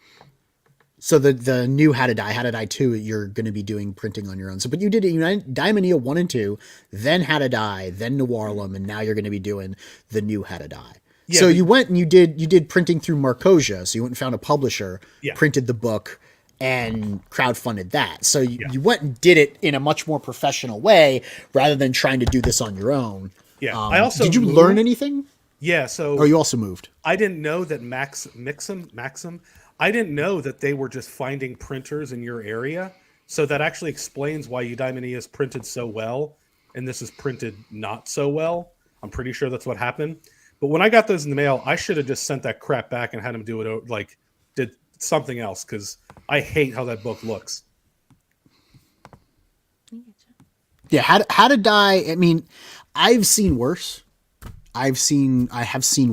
So the new How to Die 2, you're going to be doing printing on your own. So, but you did Eudaimonia 1 and 2, then How to Die, then New Harlem, and now you're going to be doing the new How to Die. Yeah, so you went and you did printing through Marcosia. So you went and found a publisher, printed the book, and crowdfunded that. So you went and did it in a much more professional way rather than trying to do this on your own. Yeah. I also did you learn anything? Yeah. So you also moved. I didn't know that Maxim. I didn't know that they were just finding printers in your area. So that actually explains why Eudaimonia is printed so well, and this is printed not so well. I'm pretty sure that's what happened. But when I got those in the mail, I should have just sent that crap back and had them do it like did something else, because I hate how that book looks. Yeah, How to Die. I mean, I've seen worse. I have seen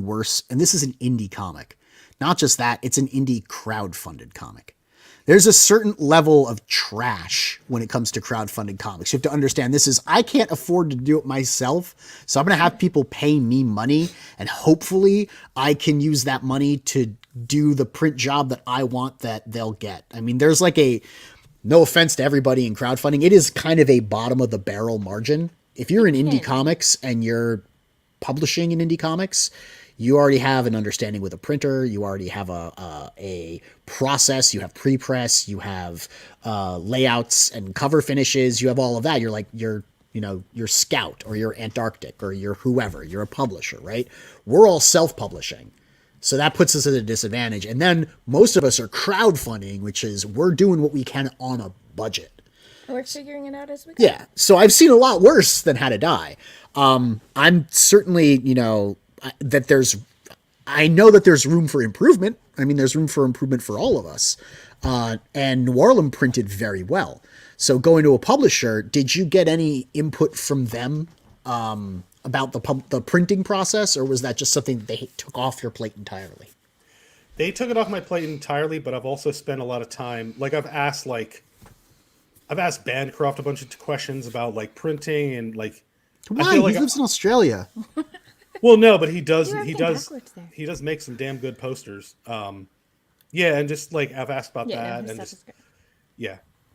worse, and this is an indie comic. Not just that, it's an indie crowdfunded comic. There's a certain level of trash when it comes to crowdfunded comics. You have to understand I can't afford to do it myself, so I'm going to have people pay me money, and hopefully I can use that money to do the print job that I want that they'll get. I mean, there's like no offense to everybody in crowdfunding, it is kind of a bottom of the barrel margin. If you're in indie comics and you're publishing in indie comics, you already have an understanding with a printer. You already have a process. You have pre-press. You have layouts and cover finishes. You have all of that. You're like you're Scout or you're Antarctic or you're whoever. You're a publisher, right? We're all self-publishing, so that puts us at a disadvantage. And then most of us are crowdfunding, which is we're doing what we can on a budget. We're figuring it out as we go. Yeah. So I've seen a lot worse than How to Die. I'm certainly, I know that there's room for improvement. I mean, there's room for improvement for all of us. And New Harlem printed very well. So going to a publisher, did you get any input from them about the printing process, or was that just something that they took off your plate entirely? They took it off my plate entirely, but I've also spent a lot of time. Like I've asked Bancroft a bunch of questions about like printing and like. Why? He lives in Australia. Well, no, but he does make some damn good posters. Yeah, and just like I've asked about that, and just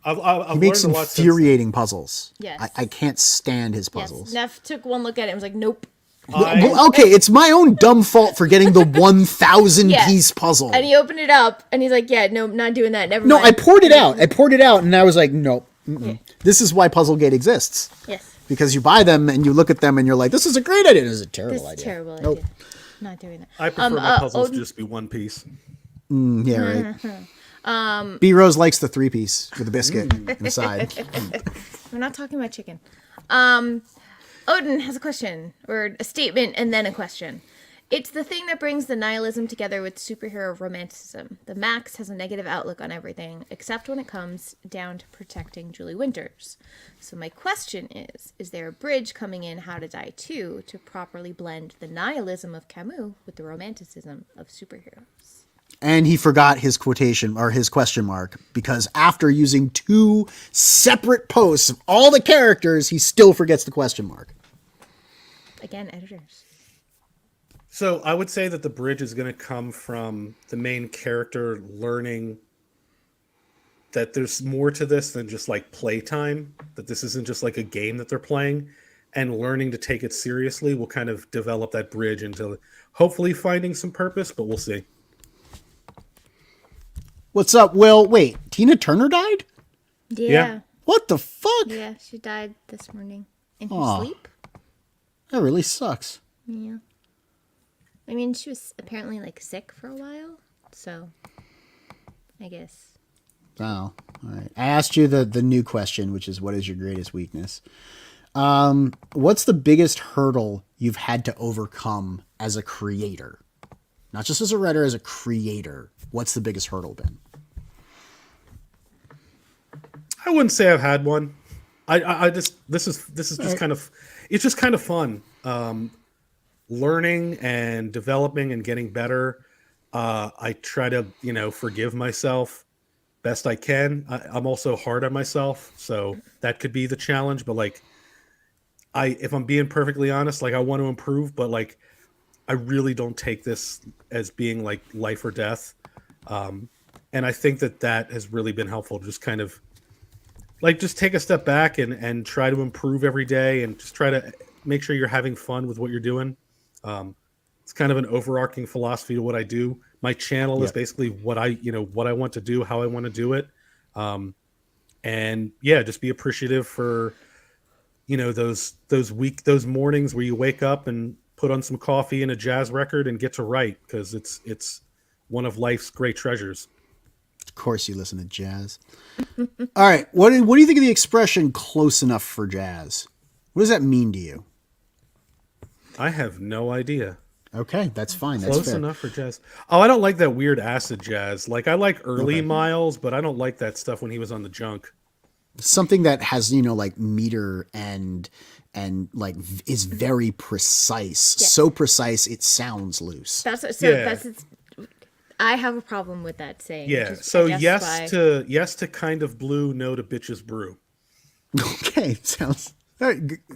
I've he makes some learned a lot infuriating puzzles. Yes. I can't stand his puzzles. Yes. Neff took one look at it and was like, nope. Okay, it's my own dumb fault for getting the 1,000 piece puzzle. And he opened it up and he's like, yeah, no, not doing that. Never mind. No, I poured it out and I was like, nope. Yeah. This is why Puzzlegate exists. Yes. Because you buy them and you look at them and you're like, this is a great idea. This is a terrible idea. Terrible nope. idea. Not doing that. I prefer my puzzles to just be one piece. Yeah, right. B Rose likes the 3-piece with a biscuit inside. We're not talking about chicken. Odin has a question, or a statement, and then a question. It's the thing that brings the nihilism together with superhero romanticism. The Max has a negative outlook on everything, except when it comes down to protecting Julie Winters. So my question is there a bridge coming in How to Die 2 to properly blend the nihilism of Camus with the romanticism of superheroes? And he forgot his quotation or his question mark, because after using 2 separate posts of all the characters, he still forgets the question mark. Again, editors. So I would say that the bridge is going to come from the main character learning that there's more to this than just like playtime, that this isn't just like a game that they're playing, and learning to take it seriously will kind of develop that bridge into hopefully finding some purpose, but we'll see. What's up, Will? Wait, Tina Turner died? Yeah. What the fuck? Yeah, she died this morning in her Aw. sleep. That really sucks. Yeah. I mean, she was apparently like sick for a while, so I guess. Oh, all right. I asked you the new question, which is, what is your greatest weakness? What's the biggest hurdle you've had to overcome as a creator? Not just as a writer, as a creator. What's the biggest hurdle been? I wouldn't say I've had one. I just this is just kind of, it's just kind of fun. Learning and developing and getting better. I try to, forgive myself best I can. I'm also hard on myself, so that could be the challenge. But if I'm being perfectly honest, I want to improve, but I really don't take this as being like life or death. And I think that has really been helpful. Just kind of just take a step back and try to improve every day, and just try to make sure you're having fun with what you're doing. It's kind of an overarching philosophy to what I do. My channel is basically what I want to do, how I want to do it. And yeah, just be appreciative for, those mornings where you wake up and put on some coffee and a jazz record and get to write, because it's one of life's great treasures. Of course you listen to jazz. All right. What do you think of the expression close enough for jazz? What does that mean to you? I have no idea. Okay, that's fine. That's Close fair. enough for jazz. Oh, I don't like that weird acid jazz. I like early Miles, but I don't like that stuff when he was on the junk. Something that has, meter and is very precise. Yeah. So precise it sounds loose. I have a problem with that saying. Yeah. So yes to kind of blue, no to bitches brew. Okay, sounds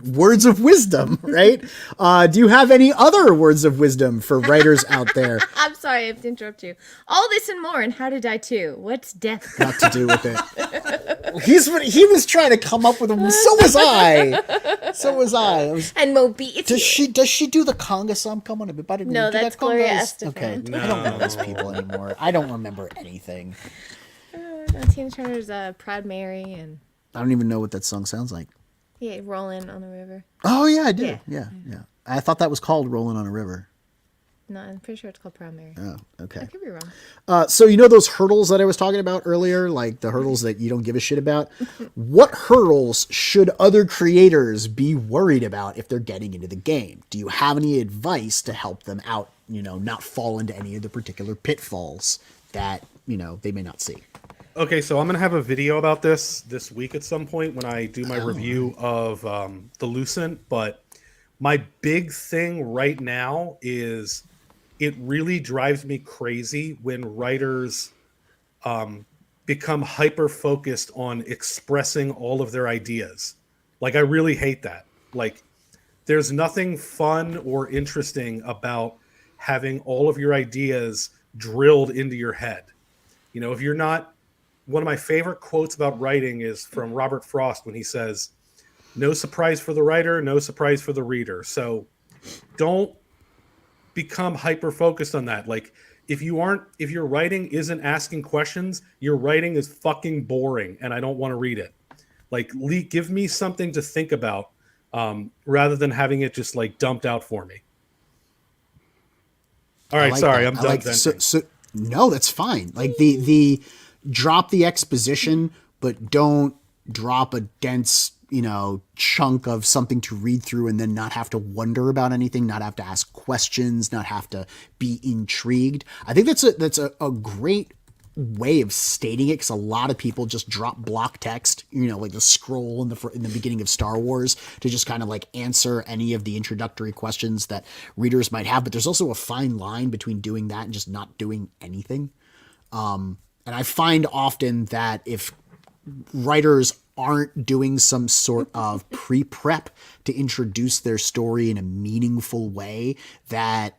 words of wisdom, right? Do you have any other words of wisdom for writers out there? I'm sorry, I have to interrupt you. All this and more in How to Die 2. What's death got to do with it? He was trying to come up with them. So was I. And Moby. Does she do the conga song? Come on, everybody. No, that's Gloria Estefan. Okay, No. I don't know these people anymore. I don't remember anything. Tina Turner's Proud Mary, and I don't even know what that song sounds like. yeah, Rolling on the River. Oh yeah, I do. Yeah. Yeah. I thought that was called "Rolling on a River." No, I'm pretty sure it's called Proud Mary. Oh, okay. I could be wrong. So those hurdles that I was talking about earlier, like the hurdles that you don't give a shit about. What hurdles should other creators be worried about if they're getting into the game? Do you have any advice to help them out? Not fall into any of the particular pitfalls that they may not see. Okay, so I'm going to have a video about this week at some point when I do my review of the Lucent, but my big thing right now is it really drives me crazy when writers become hyper-focused on expressing all of their ideas. I really hate that. There's nothing fun or interesting about having all of your ideas drilled into your head. If you're not... One of my favorite quotes about writing is from Robert Frost when he says, "No surprise for the writer, no surprise for the reader." So don't become hyper-focused on that. If your writing isn't asking questions, your writing is fucking boring and I don't want to read it. Give me something to think about rather than having it just dumped out for me. All right, sorry, I'm done venting. So no, that's fine. drop the exposition, but don't drop a dense, chunk of something to read through and then not have to wonder about anything, not have to ask questions, not have to be intrigued. I think that's a great way of stating it, because a lot of people just drop block text, like the scroll in the beginning of Star Wars, to just kind of like answer any of the introductory questions that readers might have. But there's also a fine line between doing that and just not doing anything. And I find often that if writers aren't doing some sort of pre-prep to introduce their story in a meaningful way that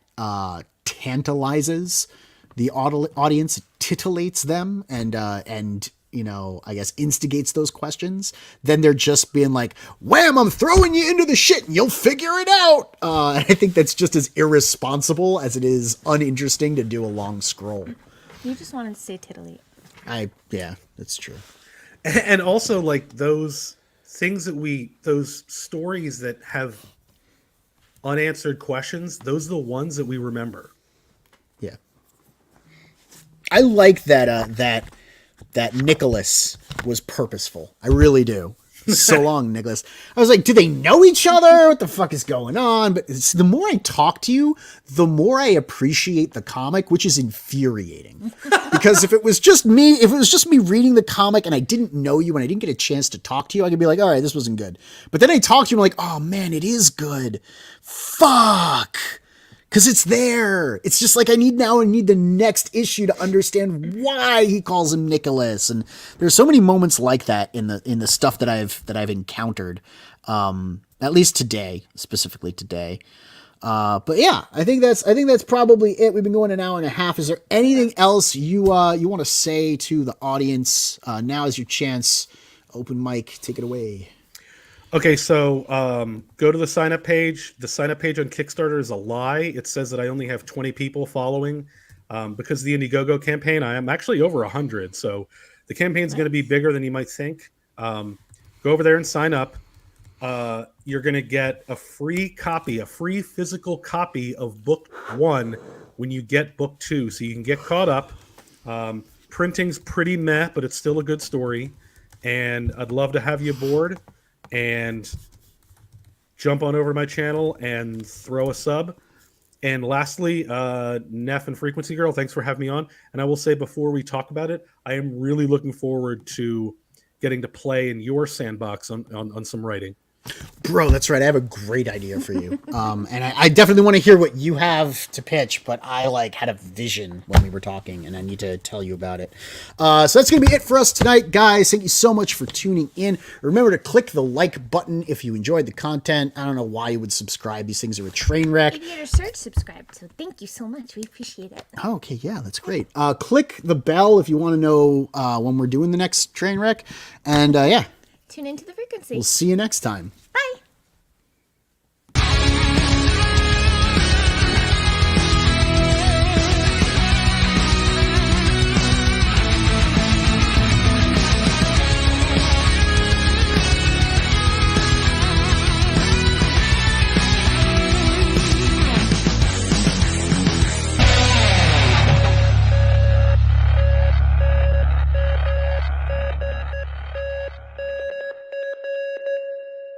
tantalizes the audience, titillates them, and I guess instigates those questions, then they're just being like, wham, I'm throwing you into the shit and you'll figure it out. I think that's just as irresponsible as it is uninteresting to do a long scroll. You just wanted to say titillate. Yeah, that's true. And also, like, those things those stories that have unanswered questions, those are the ones that we remember. Yeah. I like that Nicholas was purposeful. I really do. So long, Nicholas. I was like, do they know each other? What the fuck is going on? But the more I talk to you, the more I appreciate the comic, which is infuriating. Because if it was just me reading the comic and I didn't know you and I didn't get a chance to talk to you, I could be like, all right, this wasn't good. But then I talk to you and I'm like, oh man, it is good. Fuck. Because it's there. It's just like I need the next issue to understand why he calls him Nicholas. And there's so many moments like that in the stuff that I've encountered. At least specifically today. But yeah, I think that's probably it. We've been going an hour and a half. Is there anything else you want to say to the audience? Now is your chance. Open mic, take it away. Okay, so go to the sign-up page. The sign-up page on Kickstarter is a lie. It says that I only have 20 people following. Because of the Indiegogo campaign, I am actually over 100. So the campaign's going to be bigger than you might think. Go over there and sign up. You're going to get a free physical copy of Book 1 when you get Book 2. So you can get caught up. Printing's pretty meh, but it's still a good story. And I'd love to have you aboard. And jump on over to my channel and throw a sub. And lastly, Neff and Frequency Girl, thanks for having me on. And I will say before we talk about it, I am really looking forward to getting to play in your sandbox on some writing. Bro, that's right. I have a great idea for you. And I definitely want to hear what you have to pitch, but I had a vision when we were talking and I need to tell you about it. So that's going to be it for us tonight, guys. Thank you so much for tuning in. Remember to click the like button if you enjoyed the content. I don't know why you would subscribe. These things are a train wreck. Aviator Search subscribed, so thank you so much. We appreciate it. Oh, okay. Yeah, that's great. Click the bell if you want to know when we're doing the next train wreck. And yeah. Tune into the frequency. We'll see you next time. Bye.